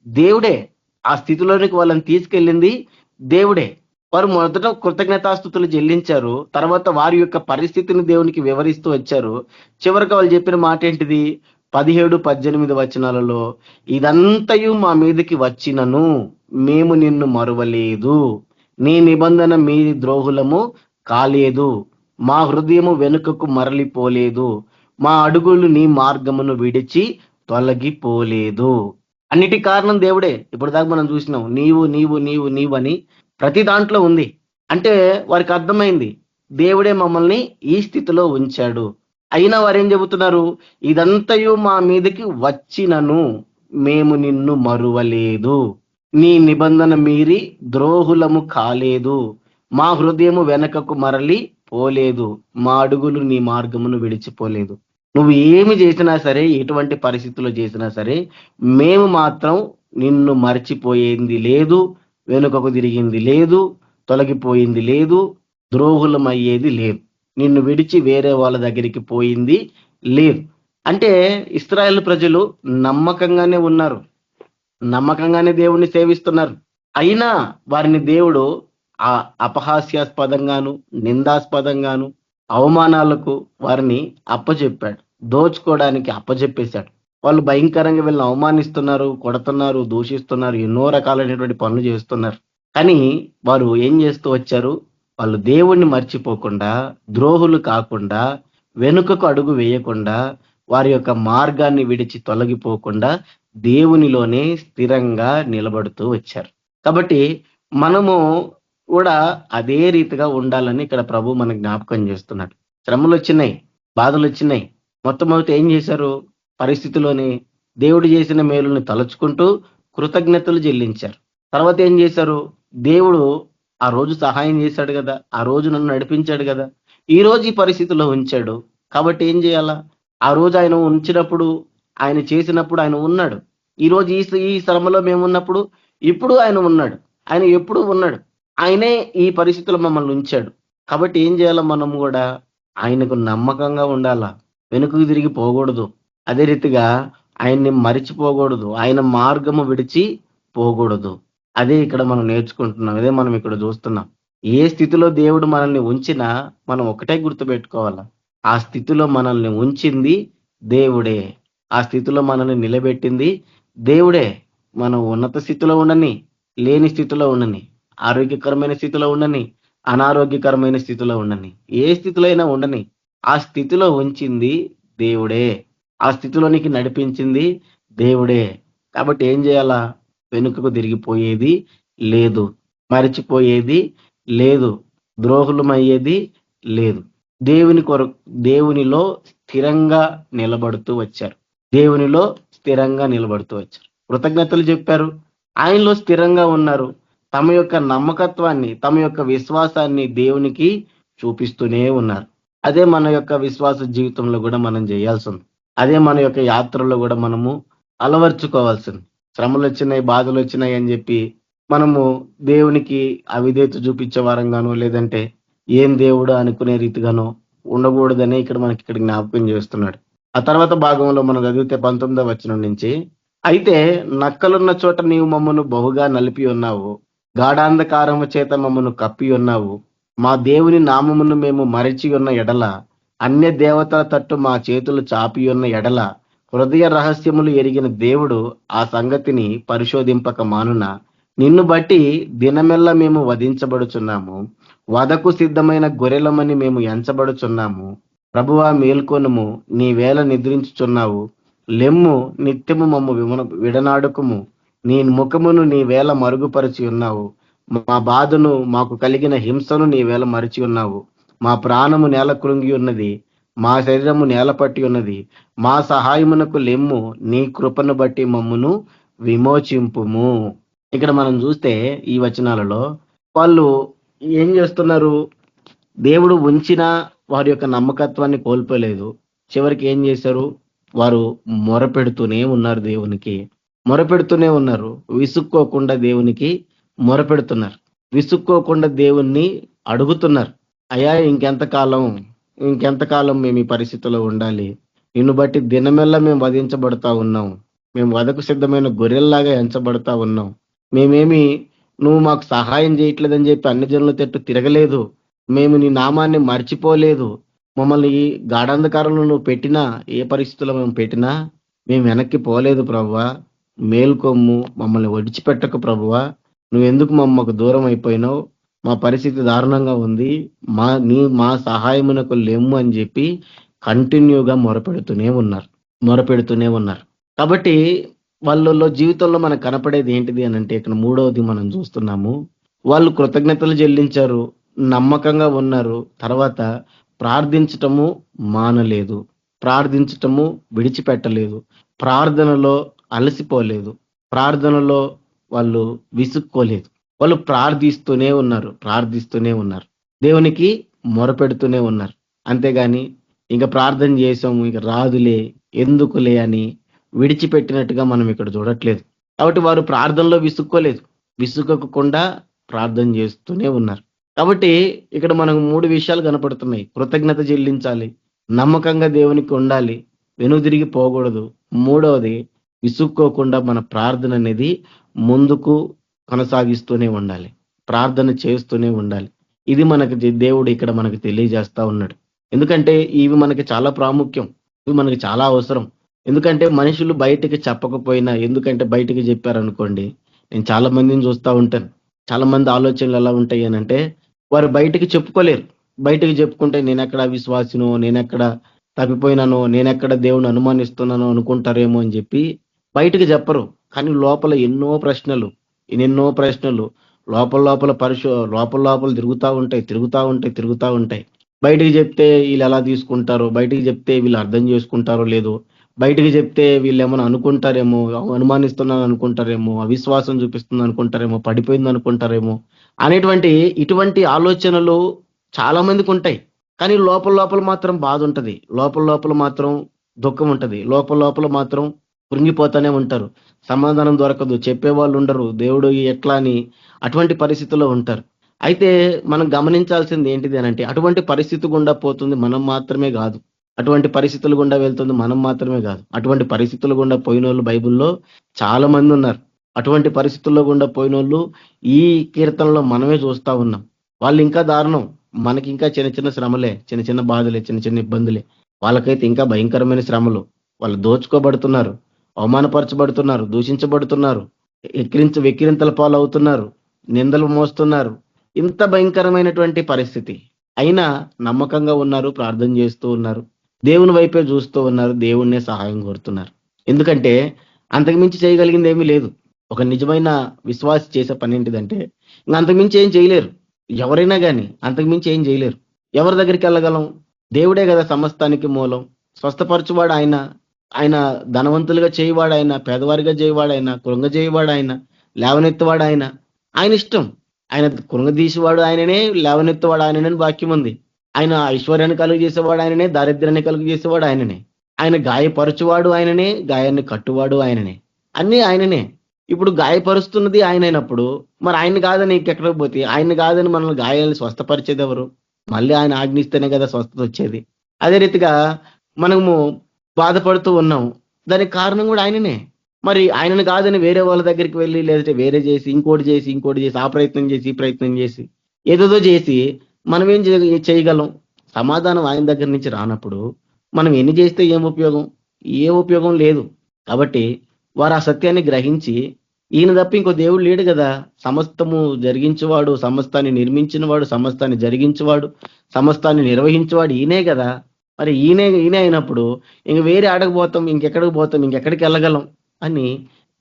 దేవుడే, ఆ స్థితిలోనికి వాళ్ళని తీసుకెళ్ళింది దేవుడే. వారు మొదట కృతజ్ఞతాస్తుతులు చెల్లించారు, తర్వాత వారి యొక్క పరిస్థితిని దేవునికి వివరిస్తూ వచ్చారు. చివరికి వాళ్ళు చెప్పిన మాట ఏంటిది? 17-18 వచనాలలో, ఇదంతయు మా మీదకి వచ్చినను మేము నిన్ను మరువలేదు, నీ నిబంధన మీ ద్రోహులము కాలేదు, మా హృదయము వెనుకకు మరలిపోలేదు, మా అడుగులు నీ మార్గమును విడిచి తొలగిపోలేదు. అన్నిటి కారణం దేవుడే. ఇప్పుడు దాకా మనం చూసినాం నీవు నీవు నీవు నీవు అని ప్రతి దాంట్లో ఉంది. అంటే వారికి అర్థమైంది దేవుడే మమ్మల్ని ఈ స్థితిలో ఉంచాడు. అయినా వారు ఏం చెబుతున్నారు? ఇదంతయు మా మీదకి వచ్చినను మేము నిన్ను మరువలేదు, నీ నిబంధన మీరి ద్రోహులము కాలేదు, మా హృదయము వెనకకు మరలి పోలేదు, మా అడుగులు నీ మార్గమును విడిచిపోలేదు. నువ్వు ఏమి చేసినా సరే, ఎటువంటి పరిస్థితుల్లో చేసినా సరే, మేము మాత్రం నిన్ను మర్చిపోయింది లేదు, వెనుకకు తిరిగింది లేదు, తొలగిపోయింది లేదు, ద్రోహులమయ్యేది లేదు, నిన్ను విడిచి వేరే వాళ్ళ దగ్గరికి పోయింది లేదు. అంటే ఇశ్రాయేలు ప్రజలు నమ్మకంగానే ఉన్నారు, నమ్మకంగానే దేవుణ్ణి సేవిస్తున్నారు. అయినా వారిని దేవుడు ఆ అపహాస్యాస్పదంగాను నిందాస్పదంగాను అవమానాలకు వారిని అప్పచెప్పాడు, దోచుకోవడానికి అప్పచెప్పేశాడు. వాళ్ళు భయంకరంగా వీళ్ళని అవమానిస్తున్నారు, కొడుతున్నారు, దూషిస్తున్నారు, ఎన్నో రకాలైనటువంటి పనులు చేస్తున్నారు. కానీ వారు ఏం చేస్తూ వచ్చారు? వాళ్ళు దేవుణ్ణి మర్చిపోకుండా, ద్రోహులు కాకుండా, వెనుకకు అడుగు వేయకుండా, వారి యొక్క మార్గాన్ని విడిచి తొలగిపోకుండా దేవునిలోనే స్థిరంగా నిలబడుతూ వచ్చారు. కాబట్టి మనము కూడా అదే రీతిగా ఉండాలని ఇక్కడ ప్రభు మనకు జ్ఞాపకం చేస్తున్నాడు. శ్రమలు వచ్చినాయి, బాధలు వచ్చినాయి. మొట్టమొదటి ఏం చేశారు? పరిస్థితిలోనే దేవుడు చేసిన మేలుని తలుచుకుంటూ కృతజ్ఞతలు చెల్లించారు. తర్వాత ఏం చేశారు? దేవుడు ఆ రోజు సహాయం చేశాడు కదా, ఆ రోజు నన్ను నడిపించాడు కదా, ఈ రోజు ఈ పరిస్థితిలో ఉంచాడు కాబట్టి ఏం చేయాలా? ఆ రోజు ఆయన ఉంచినప్పుడు, ఆయన చేసినప్పుడు ఆయన ఉన్నాడు. ఈ రోజు ఈ శ్రమలో మేము ఉన్నప్పుడు ఇప్పుడు ఆయన ఉన్నాడు. ఆయన ఎప్పుడు ఉన్నాడు. ఆయనే ఈ పరిస్థితుల్లో మమ్మల్ని ఉంచాడు. కాబట్టి ఏం చేయాలా? మనం కూడా ఆయనకు నమ్మకంగా ఉండాలా, వెనుకకు తిరిగి పోకూడదు. అదే రీతిగా ఆయన్ని మరిచిపోకూడదు, ఆయన మార్గము విడిచి పోకూడదు. అదే ఇక్కడ మనం నేర్చుకుంటున్నాం, అదే మనం ఇక్కడ చూస్తున్నాం. ఏ స్థితిలో దేవుడు మనల్ని ఉంచినా మనం ఒకటే గుర్తుపెట్టుకోవాలా, ఆ స్థితిలో మనల్ని ఉంచింది దేవుడే, ఆ స్థితిలో మనల్ని నిలబెట్టింది దేవుడే. మనం ఉన్నత స్థితిలో ఉండని, లేని స్థితిలో ఉండని, ఆరోగ్యకరమైన స్థితిలో ఉండని, అనారోగ్యకరమైన స్థితిలో ఉండని, ఏ స్థితిలో అయినా ఉండని, ఆ స్థితిలో ఉంచింది దేవుడే, ఆ స్థితిలోనికి నడిపించింది దేవుడే. కాబట్టి ఏం చేయాలా? వెనుకకు తిరిగిపోయేది లేదు, మరిచిపోయేది లేదు, ద్రోహులమయ్యేది లేదు. దేవునిలో స్థిరంగా నిలబడుతూ వచ్చారు, దేవునిలో స్థిరంగా నిలబడుతూ వచ్చారు. కృతజ్ఞతలు చెప్పారు, ఆయనలో స్థిరంగా ఉన్నారు. తమ యొక్క నమ్మకత్వాన్ని, తమ యొక్క విశ్వాసాన్ని దేవునికి చూపిస్తూనే ఉన్నారు. అదే మన యొక్క విశ్వాస జీవితంలో కూడా మనం చేయాల్సింది. అదే మన యొక్క యాత్రలో కూడా మనము అలవర్చుకోవాల్సింది. శ్రమలు వచ్చినాయి, బాధలు వచ్చినాయి అని చెప్పి మనము దేవునికి అవిధేయత చూపించే వారంగానో, లేదంటే ఏం దేవుడు అనుకునే రీతిగానో ఉండకూడదని ఇక్కడ జ్ఞాపకం చేస్తున్నాడు. ఆ తర్వాత భాగంలో మనం చదివితే 19వ వచనం నుంచి, అయితే నక్కలున్న చోట నీవు మమ్మను బహుగా నలిపి ఉన్నావు, గాఢాంధకారము చేత మమ్మను కప్పి ఉన్నావు, మా దేవుని నామమును మేము మరచి ఉన్న ఎడల, అన్య దేవతల తట్టు మా చేతులు చాపి ఉన్న ఎడల, హృదయ రహస్యములు ఎరిగిన దేవుడు ఆ సంగతిని పరిశోధింపక మానున, నిన్ను బట్టి దినమెల్ల మేము వధించబడుచున్నాము, వధకు సిద్ధమైన గొర్రెలమని మేము ఎంచబడుచున్నాము. ప్రభువా మేల్కొనుము, నీ వేళ నిద్రించుచున్నావు, లెమ్ము నిత్యము మమ్ము విడనాడుకుము, నీ ముఖమును నీ వేళ మరుగుపరిచి ఉన్నావు, మా బాధను, మాకు కలిగిన హింసను నీవేళ మరిచి ఉన్నావు. మా ప్రాణము నేల కృంగి ఉన్నది, మా శరీరము నేల పట్టి ఉన్నది. మా సహాయమునకు లెమ్ము, నీ కృపను బట్టి మమ్మును విమోచింపుము. ఇక్కడ మనం చూస్తే ఈ వచనాలలో వాళ్ళు ఏం చేస్తున్నారు? దేవుడు ఉంచిన వారి యొక్క నమ్మకత్వాన్ని కోల్పోలేదు. చివరికి ఏం చేశారు? వారు మొరపెడుతూనే ఉన్నారు, దేవునికి మొరపెడుతూనే ఉన్నారు. విసుక్కోకుండా దేవునికి మొరపెడుతున్నారు, విసుక్కోకుండా దేవుణ్ణి అడుగుతున్నారు. అయ్యా ఇంకెంతకాలం మేము ఈ పరిస్థితిలో ఉండాలి? నిన్ను బట్టి దినమెల్లా మేము వధించబడతా ఉన్నాం, మేము వధకు సిద్ధమైన గొర్రెల్లాగా ఎంచబడతా ఉన్నాం. మేమేమి నువ్వు మాకు సహాయం చేయట్లేదని చెప్పి అన్ని జనుల తట్టు తిరగలేదు, మేము నీ నామాన్ని మర్చిపోలేదు. మమ్మల్ని ఈ గాఢాంధకారంలో నువ్వు పెట్టినా, ఏ పరిస్థితుల్లో మేము పెట్టినా మేము వెనక్కి పోలేదు ప్రభువా. మేల్కొమ్ము, మమ్మల్ని విడిచిపెట్టకు ప్రభువా. నువ్వెందుకు మమ్మకు దూరం అయిపోయినావు? మా పరిస్థితి దారుణంగా ఉంది, మా సహాయమునకు లెమ్ము అని చెప్పి కంటిన్యూగా మొరపెడుతూనే ఉన్నారు. కాబట్టి వాళ్ళలో జీవితంలో మనకు కనపడేది ఏంటిది అని అంటే, ఇక్కడ మూడవది మనం చూస్తున్నాము, వాళ్ళు కృతజ్ఞతలు చెల్లించారు, నమ్మకంగా ఉన్నారు. తర్వాత ప్రార్థించటము మానలేదు, ప్రార్థించటము విడిచిపెట్టలేదు, ప్రార్థనలో అలసిపోలేదు, ప్రార్థనలో వాళ్ళు విసుక్కోలేదు. వాళ్ళు ప్రార్థిస్తూనే ఉన్నారు, దేవునికి మొరపెడుతూనే ఉన్నారు. అంతేగాని ఇంకా ప్రార్థన చేసాము, ఇంకా రాదులే, ఎందుకులే అని విడిచిపెట్టినట్టుగా మనం ఇక్కడ చూడట్లేదు. కాబట్టి వారు ప్రార్థనలో విసుక్కోకుండా ప్రార్థన చేస్తూనే ఉన్నారు. కాబట్టి ఇక్కడ మనకు 3 విషయాలు కనపడుతున్నాయి. కృతజ్ఞత చెల్లించాలి, నమ్మకంగా దేవునికి ఉండాలి, వెనుదిరిగి పోకూడదు. మూడవది, విసుక్కోకుండా మన ప్రార్థన అనేది ముందుకు కొనసాగిస్తూనే ఉండాలి, ప్రార్థన చేస్తూనే ఉండాలి. ఇది మనకు దేవుడు ఇక్కడ మనకు తెలియజేస్తా ఉన్నాడు. ఎందుకంటే ఇవి మనకి చాలా ప్రాముఖ్యం, ఇవి మనకి చాలా అవసరం. ఎందుకంటే మనుషులు బయటికి చెప్పకపోయినా, ఎందుకంటే బయటికి చెప్పారనుకోండి, నేను చాలా మందిని చూస్తూ ఉంటాను, చాలా మంది ఆలోచనలు ఎలా ఉంటాయి అని అంటే, వారు బయటికి చెప్పుకోలేరు. బయటికి చెప్పుకుంటే నేనెక్కడ విశ్వాసినో, నేనెక్కడ తప్పిపోయినానో, నేనెక్కడ దేవుని అనుమానిస్తున్నానో అనుకుంటారేమో అని చెప్పి బయటికి చెప్పరు. కానీ లోపల ఎన్నెన్నో ప్రశ్నలు లోపల తిరుగుతా ఉంటాయి. బయటికి చెప్తే వీళ్ళు ఎలా తీసుకుంటారో, బయటికి చెప్తే వీళ్ళు అర్థం చేసుకుంటారో లేదో, బయటికి చెప్తే వీళ్ళు ఏమైనా అనుకుంటారేమో, అనుమానిస్తున్నాను అనుకుంటారేమో, అవిశ్వాసం చూపిస్తుంది అనుకుంటారేమో, పడిపోయింది అనుకుంటారేమో అనేటువంటి ఇటువంటి ఆలోచనలు చాలా మందికి ఉంటాయి. కానీ లోపల మాత్రం బాధ ఉంటది, లోపల మాత్రం దుఃఖం ఉంటది, లోపల మాత్రం కృంగిపోతానే ఉంటారు. సమాధానం దొరకదు, చెప్పేవాళ్ళు ఉండరు, దేవుడు ఎట్లా అని అటువంటి పరిస్థితుల్లో ఉంటారు. అయితే మనం గమనించాల్సింది ఏంటిది అని అంటే, అటువంటి పరిస్థితి గుండా పోతుంది మనం మాత్రమే కాదు, అటువంటి పరిస్థితులు గుండా వెళ్తుంది మనం మాత్రమే కాదు, అటువంటి పరిస్థితులు గుండా పోయిన వాళ్ళు బైబిల్లో చాలా మంది ఉన్నారు. అటువంటి పరిస్థితుల్లో గుండా పోయిన వాళ్ళు ఈ కీర్తనలో మనమే చూస్తా ఉన్నాం. వాళ్ళు ఇంకా దారుణం, మనకి ఇంకా చిన్న శ్రమలే, చిన్న బాధలే, చిన్న ఇబ్బందులే. వాళ్ళకైతే ఇంకా భయంకరమైన శ్రమలు. వాళ్ళు దోచుకోబడుతున్నారు, అవమానపరచబడుతున్నారు, దూషించబడుతున్నారు, వెక్కిరింతల పాలు అవుతున్నారు, నిందలు మోస్తున్నారు. ఇంత భయంకరమైనటువంటి పరిస్థితి అయినా నమ్మకంగా ఉన్నారు, ప్రార్థన చేస్తూ ఉన్నారు, దేవుని వైపే చూస్తూ ఉన్నారు, దేవుణ్ణే సహాయం కోరుతున్నారు. ఎందుకంటే అంతకుమించి చేయగలిగింది ఏమీ లేదు. ఒక నిజమైన విశ్వాసి చేసే పని ఏంటిదంటే, ఇంకా అంతకుమించి ఏం చేయలేరు. ఎవరైనా కానీ అంతకుమించి ఏం చేయలేరు. ఎవరి దగ్గరికి వెళ్ళగలం? దేవుడే కదా సమస్తానికి మూలం. స్వస్థపరచువాడు ఆయన, ఆయన ధనవంతులుగా చేయవాడు ఆయన, పేదవారిగా చేయవాడు ఆయన, కృంగజేయవాడు ఆయన, లేవనెత్తువాడు ఆయన. ఆయన ఇష్టం. ఆయన కృంగదీసేవాడు ఆయననే, లేవనెత్తువాడు ఆయననే వాక్యం ఉంది. ఆయన ఐశ్వర్యాన్ని కలుగు చేసేవాడు ఆయననే, దారిద్ర్యాన్ని కలుగు చేసేవాడు ఆయననే. ఆయన గాయపరచువాడు ఆయననే, గాయాన్ని కట్టువాడు ఆయననే, అన్నీ ఆయననే. ఇప్పుడు గాయపరుస్తున్నది ఆయన అయినప్పుడు మరి ఆయన్ని కాదని ఇంకెక్కడికి పోతే, ఆయన్ని కాదని మనల్ని గాయాలను స్వస్థపరిచేది ఎవరు? మళ్ళీ ఆయన ఆజ్ఞిస్తేనే కదా స్వస్థత వచ్చేది. అదే రీతిగా మనము బాధపడుతూ ఉన్నాం, దానికి కారణం కూడా ఆయననే. మరి ఆయనను కాదని వేరే వాళ్ళ దగ్గరికి వెళ్ళి, లేదంటే వేరే చేసి, ఇంకోటి చేసి, ఆ ప్రయత్నం చేసి, ఈ ప్రయత్నం చేసి, ఏదేదో చేసి మనం ఏం చేయగలం? సమాధానం ఆయన దగ్గర నుంచి రానప్పుడు మనం ఎన్ని చేస్తే ఏం ఉపయోగం లేదు. కాబట్టి వారు ఆ సత్యాన్ని గ్రహించి, ఈయన తప్ప ఇంకో దేవుడు లేడు కదా, సమస్తము జరిగించేవాడు, సమస్తాన్ని నిర్మించినవాడు, సమస్తాన్ని జరిగించేవాడు, సమస్తాన్ని నిర్వహించేవాడు ఈయనే కదా. మరి ఈయనే అయినప్పుడు ఇంక వేరే ఆడకపోతాం, ఇంకెక్కడికి వెళ్ళగలం అని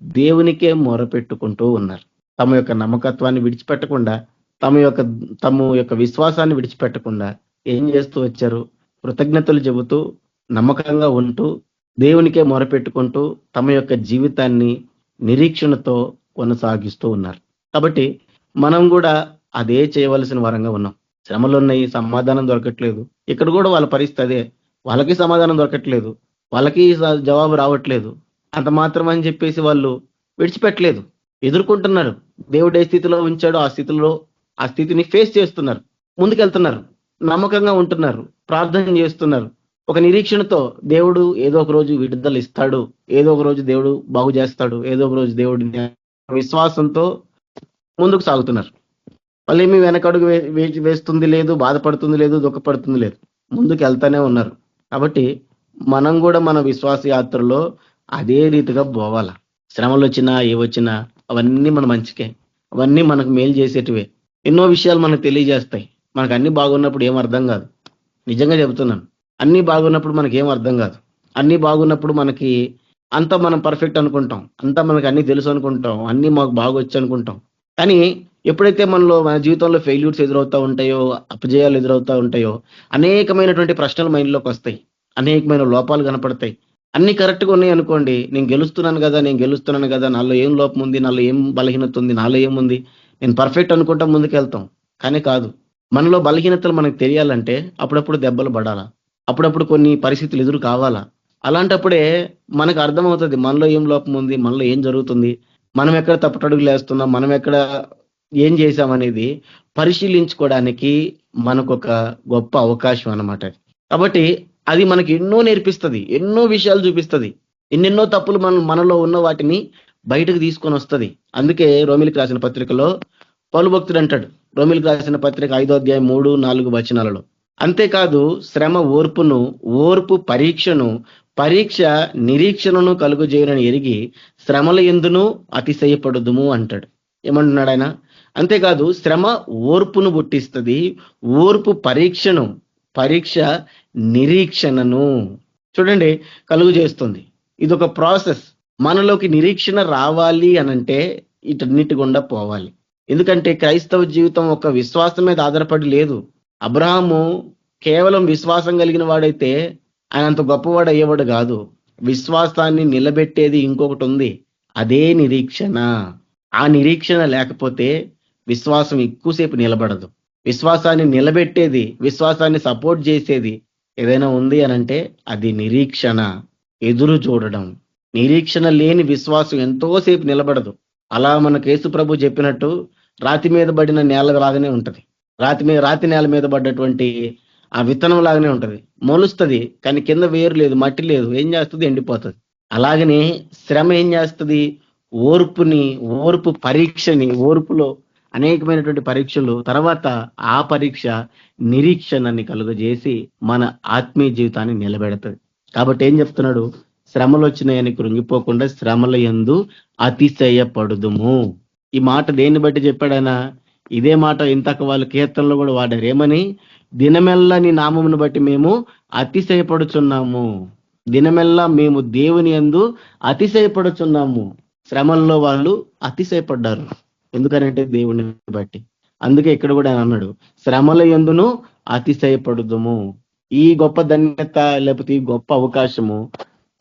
దేవునికే మొరపెట్టుకుంటూ ఉన్నారు. తమ యొక్క నమ్మకత్వాన్ని విడిచిపెట్టకుండా, తమ యొక్క విశ్వాసాన్ని విడిచిపెట్టకుండా ఏం చేస్తూ వచ్చారు? కృతజ్ఞతలు చెబుతూ, నమ్మకంగా ఉంటూ, దేవునికే మొరపెట్టుకుంటూ తమ యొక్క జీవితాన్ని నిరీక్షణతో కొనసాగిస్తూ ఉన్నారు. కాబట్టి మనం కూడా అదే చేయవలసిన వారంగా ఉన్నాం. శ్రమలు ఉన్నాయి, సమాధానం దొరకట్లేదు. ఇక్కడ కూడా వాళ్ళ పరిస్థితి అదే. వాళ్ళకి సమాధానం దొరకట్లేదు, వాళ్ళకి జవాబు రావట్లేదు. అంత మాత్రం అని చెప్పేసి వాళ్ళు విడిచిపెట్టలేదు, ఎదుర్కొంటున్నారు. దేవుడు ఏ స్థితిలో ఉంచాడో ఆ స్థితిని ఫేస్ చేస్తున్నారు, ముందుకెళ్తున్నారు, నమ్మకంగా ఉంటున్నారు, ప్రార్థన చేస్తున్నారు. ఒక నిరీక్షణతో దేవుడు ఏదో ఒక రోజు విడుదల ఇస్తాడు, ఏదో ఒక రోజు దేవుడు బాగు చేస్తాడు, ఏదో ఒక రోజు దేవుడి విశ్వాసంతో ముందుకు సాగుతున్నారు. వాళ్ళేమి వెనకడుగు వేస్తుంది లేదు, బాధపడుతుంది లేదు, దుఃఖపడుతుంది లేదు, ముందుకు వెళ్తానే ఉన్నారు. కాబట్టి మనం కూడా మన విశ్వాస యాత్రలో అదే రీతిగా పోవాల. శ్రమలు వచ్చినా ఏవచ్చినా అవన్నీ మన మంచికే, అవన్నీ మనకు మేలు చేసేటివే. ఎన్నో విషయాలు మనకు తెలియజేస్తాయి. మనకు అన్ని బాగున్నప్పుడు ఏం అర్థం కాదు, నిజంగా చెబుతున్నాను. అన్ని బాగున్నప్పుడు మనకి ఏం అర్థం కాదు. అన్ని బాగున్నప్పుడు మనకి అంతా మనం పర్ఫెక్ట్ అనుకుంటాం, అంతా మనకు అన్ని తెలుసు అనుకుంటాం, అన్ని మాకు బాగొచ్చు అనుకుంటాం. కానీ ఎప్పుడైతే మన జీవితంలో ఫెయిల్యూర్స్ ఎదురవుతూ ఉంటాయో, అపజయాలు ఎదురవుతూ ఉంటాయో, అనేకమైనటువంటి ప్రశ్నలు మైండ్లోకి వస్తాయి, అనేకమైన లోపాలు కనపడతాయి. అన్ని కరెక్ట్గా ఉన్నాయి అనుకోండి, నేను గెలుస్తున్నాను కదా, నాలో ఏం లోపం ఉంది, నాలో ఏం బలహీనత ఉంది, నాలో ఏముంది, నేను పర్ఫెక్ట్ అనుకుంటా ముందుకెళ్తాం. కానీ కాదు, మనలో బలహీనతలు మనకు తెలియాలంటే అప్పుడప్పుడు దెబ్బలు పడాలా, అప్పుడప్పుడు కొన్ని పరిస్థితులు ఎదురు కావాలా. అలాంటప్పుడే మనకు అర్థమవుతుంది మనలో ఏం లోపం ఉంది, మనలో ఏం జరుగుతుంది, మనం ఎక్కడ తప్పటడుగులు వేస్తున్నాం, మనం ఎక్కడ ఏం చేశామనేది పరిశీలించుకోవడానికి మనకు ఒక గొప్ప అవకాశం అన్నమాట. కాబట్టి అది మనకి ఎన్నో నేర్పిస్తుంది, ఎన్నో విషయాలు చూపిస్తుంది, ఎన్నెన్నో తప్పులు మనలో ఉన్న వాటిని బయటకు తీసుకొని వస్తుంది. అందుకే రోమిలికి రాసిన పత్రికలో పౌలు భక్తుడు అంటాడు, రోమిలికి రాసిన పత్రిక 5వ అధ్యాయం 3-4 వచనాలలో, అంతేకాదు శ్రమ ఓర్పును, ఓర్పు పరీక్షను, పరీక్ష నిరీక్షణను కలుగజేయనని ఎరిగి శ్రమల యందును అతిశయపడుదుము అంటాడు. ఏమంటున్నాడు ఆయన? అంతేకాదు శ్రమ ఓర్పును పుట్టిస్తుంది, ఓర్పు పరీక్షను, పరీక్ష నిరీక్షణను చూడండి కలుగు చేస్తుంది. ఇది ఒక ప్రాసెస్. మనలోకి నిరీక్షణ రావాలి అనంటే ఇటన్నిటి గుండా పోవాలి. ఎందుకంటే క్రైస్తవ జీవితం ఒక విశ్వాసం మీద ఆధారపడి లేదు. అబ్రహాము కేవలం విశ్వాసం కలిగిన వాడైతే ఆయన అంత గొప్పవాడు అయ్యేవాడు కాదు. విశ్వాసాన్ని నిలబెట్టేది ఇంకొకటి ఉంది, అదే నిరీక్షణ. ఆ నిరీక్షణ లేకపోతే విశ్వాసం ఎక్కువసేపు నిలబడదు. విశ్వాసాన్ని నిలబెట్టేది, విశ్వాసాన్ని సపోర్ట్ చేసేది ఏదైనా ఉంది అనంటే అది నిరీక్షణ, ఎదురు చూడడం. నిరీక్షణ లేని విశ్వాసం ఎంతోసేపు నిలబడదు. అలా మనకు యేసు ప్రభు చెప్పినట్టు రాతి మీద పడిన నేల లాగానే ఉంటది. రాతి నేల మీద పడ్డటువంటి ఆ విత్తనం లాగానే ఉంటది, మొలుస్తుంది, కానీ కింద వేరు లేదు, మట్టి లేదు, ఏం చేస్తుంది? ఎండిపోతుంది. అలాగనే శ్రమ ఏం చేస్తుంది? ఓర్పు పరీక్షని, ఓర్పులో అనేకమైనటువంటి పరీక్షలు తర్వాత ఆ పరీక్ష నిరీక్షణని కలుగజేసి మన ఆత్మీయ జీవితాన్ని నిలబెడుతుంది. కాబట్టి ఏం చెప్తున్నాడు? శ్రమలు వచ్చినాయని కృంగిపోకుండా శ్రమల యందు అతిశయపడుదుము. ఈ మాట దేన్ని బట్టి చెప్పాడైనా? ఇదే మాట ఇంతక వాళ్ళు కీర్తనలో కూడా వాడారు. ఏమని? దినమెల్లా నీ నామమును బట్టి మేము అతిశయపడుచున్నాము. దినమెల్లా మేము దేవుని యందు అతిశయపడుచున్నాము. శ్రమల్లో వాళ్ళు అతిశయపడ్డారు. ఎందుకనంటే దేవుని బట్టి. అందుకే ఇక్కడ కూడా అన్నాడు, శ్రమల యందును అతిశయపడుదుము. ఈ గొప్ప ధన్యత లేకపోతే ఈ గొప్ప అవకాశము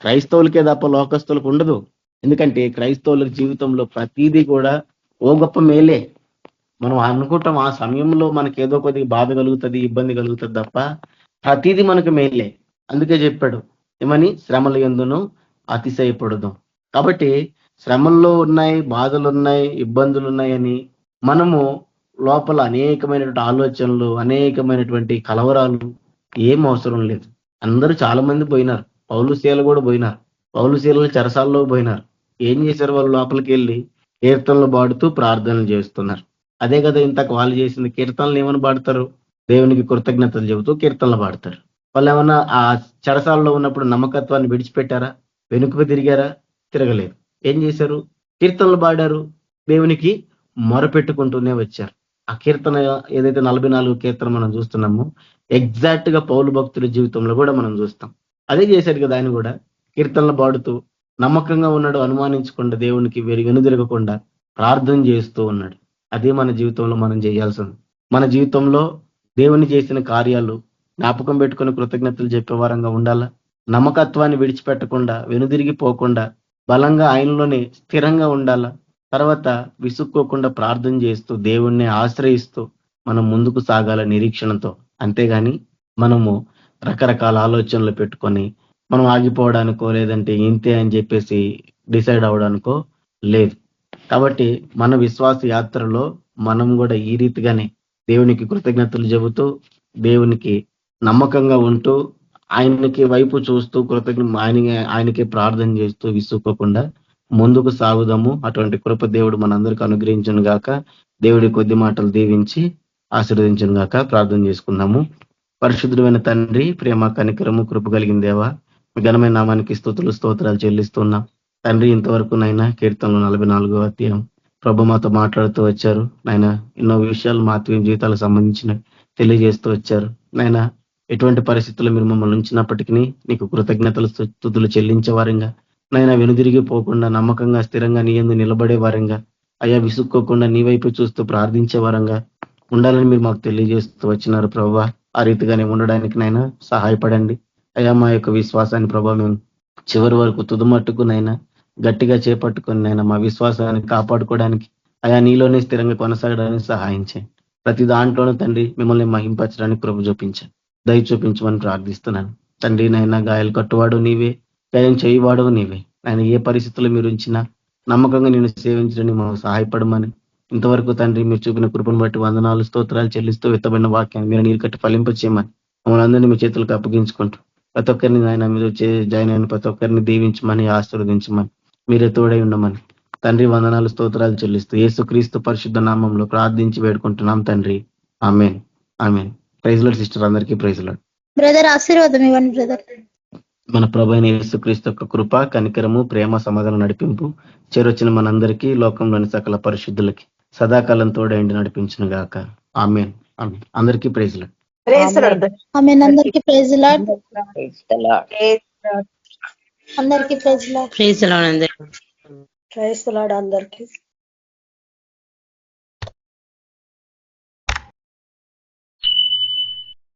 క్రైస్తవులకే తప్ప లోకస్తులకు ఉండదు. ఎందుకంటే క్రైస్తవుల జీవితంలో ప్రతిదీ కూడా ఓ గొప్ప మేలే. మనం అనుకుంటాం ఆ సమయంలో మనకి ఏదో కొద్దిగా బాధ కలుగుతుంది, ఇబ్బంది కలుగుతుంది తప్ప ప్రతిదీ మనకు మేలే. అందుకే చెప్పాడు ఏమని? శ్రమల యందును అతిశయపడుదాం. కాబట్టి శ్రమల్లో ఉన్నాయి, బాధలు ఉన్నాయి, ఇబ్బందులు ఉన్నాయని మనము లోపల అనేకమైనటువంటి ఆలోచనలు, అనేకమైనటువంటి కలవరాలు ఏం అవసరం లేదు. అందరూ చాలా మంది పోయినారు, పౌలు శీల కూడా పోయినారు, పౌలు శీలలు చెరసాల్లో పోయినారు. ఏం చేశారు? వాళ్ళు లోపలికి వెళ్ళి కీర్తనలు పాడుతూ ప్రార్థనలు చేస్తున్నారు. అదే కదా ఇంతకు వాళ్ళు చేసింది. కీర్తనలు ఏమని పాడతారు? దేవునికి కృతజ్ఞతలు చెబుతూ కీర్తనలు పాడతారు. వాళ్ళు ఏమన్నా ఆ చెరసాల్లో ఉన్నప్పుడు నమ్మకత్వాన్ని విడిచిపెట్టారా? వెనుకకు తిరిగారా? తిరగలేదు. ఏం చేశారు? కీర్తనలు పాడారు, దేవునికి మొరపెట్టుకుంటూనే వచ్చారు. ఆ కీర్తన ఏదైతే 44 కీర్తన మనం చూస్తున్నామో ఎగ్జాక్ట్ గా పౌలు భక్తుల జీవితంలో కూడా మనం చూస్తాం. అదే చేశాడు కదా ఆయన కూడా. కీర్తనలు పాడుతూ నమ్మకంగా ఉన్నాడు, అనుమానించకుండా, దేవునికి వెనుదిరగకుండా ప్రార్థన చేస్తూ ఉన్నాడు. అదే మన జీవితంలో మనం చేయాల్సింది. మన జీవితంలో దేవుని చేసిన కార్యాలు జ్ఞాపకం పెట్టుకుని కృతజ్ఞతలు చెప్పే వారంగా ఉండాలా. నమ్మకత్వాన్ని విడిచిపెట్టకుండా, వెనుదిరిగిపోకుండా, బలంగా ఆయనలోనే స్థిరంగా ఉండాలా. తర్వాత విసుక్కోకుండా ప్రార్థన చేస్తూ, దేవుణ్ణి ఆశ్రయిస్తూ మనం ముందుకు సాగాల నిరీక్షణతో. అంతేగాని మనము రకరకాల ఆలోచనలు పెట్టుకొని మనం ఆగిపోవడానికో లేదంటే ఇంతే అని చెప్పేసి డిసైడ్ అవడానికో లేదు. కాబట్టి మన విశ్వాస యాత్రలో మనం కూడా ఈ రీతిగానే దేవునికి కృతజ్ఞతలు చెబుతూ, దేవునికి నమ్మకంగా ఉంటూ, ఆయనకి వైపు చూస్తూ ఆయనకే ప్రార్థన చేస్తూ విసుక్కోకుండా ముందుకు సాగుదాము. అటువంటి కృప దేవుడు మనందరికి అనుగ్రహించును గాక. దేవుడి కొద్ది మాటలు దీవించి ఆశీర్వదించును గాక. ప్రార్థన చేసుకుందాము. పరిశుద్ధుడైన తండ్రి, ప్రేమ కనికరము కృప కలిగిన దేవా, మీ ఘనమైన నామానికి స్తుతులు స్తోత్రాలు చెల్లిస్తున్నాం తండ్రి. ఇంతవరకు నైనా కీర్తనలు 44వ అధ్యాయం ప్రభు మాతో మాట్లాడుతూ వచ్చారు నాయన. ఎన్నో విషయాలు మా ఆత్మీయ జీవితాలకు సంబంధించిన తెలియజేస్తూ వచ్చారు నాయన. ఎటువంటి పరిస్థితుల్లో మీరు మమ్మల్ని ఉంచినప్పటికీ నీకు కృతజ్ఞతలు స్తుతులు చెల్లించే వారంగా నైనా, వెనుదిరిగిపోకుండా నమ్మకంగా స్థిరంగా నీ యందు నిలబడే వారంగా అయ్యా, విసుక్కోకుండా నీ వైపు చూస్తూ ప్రార్థించే వారంగా ఉండాలని మీరు మాకు తెలియజేస్తూ వచ్చినారు ప్రభువా. ఆ రీతిగానే ఉండడానికి నైనా సహాయపడండి అయ్యా. మా యొక్క విశ్వాసాన్ని ప్రభావ మేము చివరి వరకు తుదుమట్టుకు నైనా గట్టిగా చేపట్టుకొని నైనా మా విశ్వాసాన్ని కాపాడుకోవడానికి అయా నీలోనే స్థిరంగా కొనసాగడానికి సహాయం చేయండి. ప్రతి దాంట్లోనూ తండ్రి మిమ్మల్ని మహింపరచడానికి కృప చూపించండి, దయ చూపించమని ప్రార్థిస్తున్నాను తండ్రి. నైనా గాయాలు కట్టువాడు నీవే, గాయం చేయవాడు నీవే. ఆయన ఏ పరిస్థితుల్లో మీరు ఉంచినా నమ్మకంగా నేను సేవించడానికి మాకు సహాయపడమని ఇంతవరకు తండ్రి మీరు చూపిన కృపను బట్టి వందనాలు స్తోత్రాలు చెల్లిస్తూ విత్తబడిన వాక్యాన్ని మీరు నీరు కట్టి ఫలింప చేయమని మమ్మల్ని అందరినీ మీ చేతులకు అప్పగించుకుంటూ ప్రతి ఒక్కరిని ఆయన మీరు జాయిన్ అయిన ప్రతి ఒక్కరిని దీవించమని ఆశీర్వదించమని మీరే తోడై ఉండమని తండ్రి వందనాలు స్తోత్రాలు చెల్లిస్తూ యేసుక్రీస్తు పరిశుద్ధ నామంలో ప్రార్థించి వేడుకుంటున్నాం తండ్రి. ఆమేన్, ఆమేన్. ప్రైజ్ లార్డ్ సిస్టర్, అందరికీ ప్రైజ్ లార్డ్. బ్రదర్ ఆశీర్వాదం ఇవ్వండి బ్రదర్. మన ప్రభు అయిన యేసుక్రీస్తు యొక్క కృప, కనికరము, ప్రేమ, సమాధానం, నడిపింపు చేరొచ్చిన మనందరికీ, లోకంలోని సకల పరిశుద్ధులకి సదాకాలం తోడైండి నడిపించును గాక. ఆమేన్, ఆమేన్. అందరికీ ప్రైజ్ లార్డ్. ఆమేన్. అందరికీ praise Lord. Praise the Lord. అందరికీ ప్రైజ్ లార్డ్. ప్రైజ్ లార్డ్ అందరికీ. క్రైస్తలాడు అందరికీ.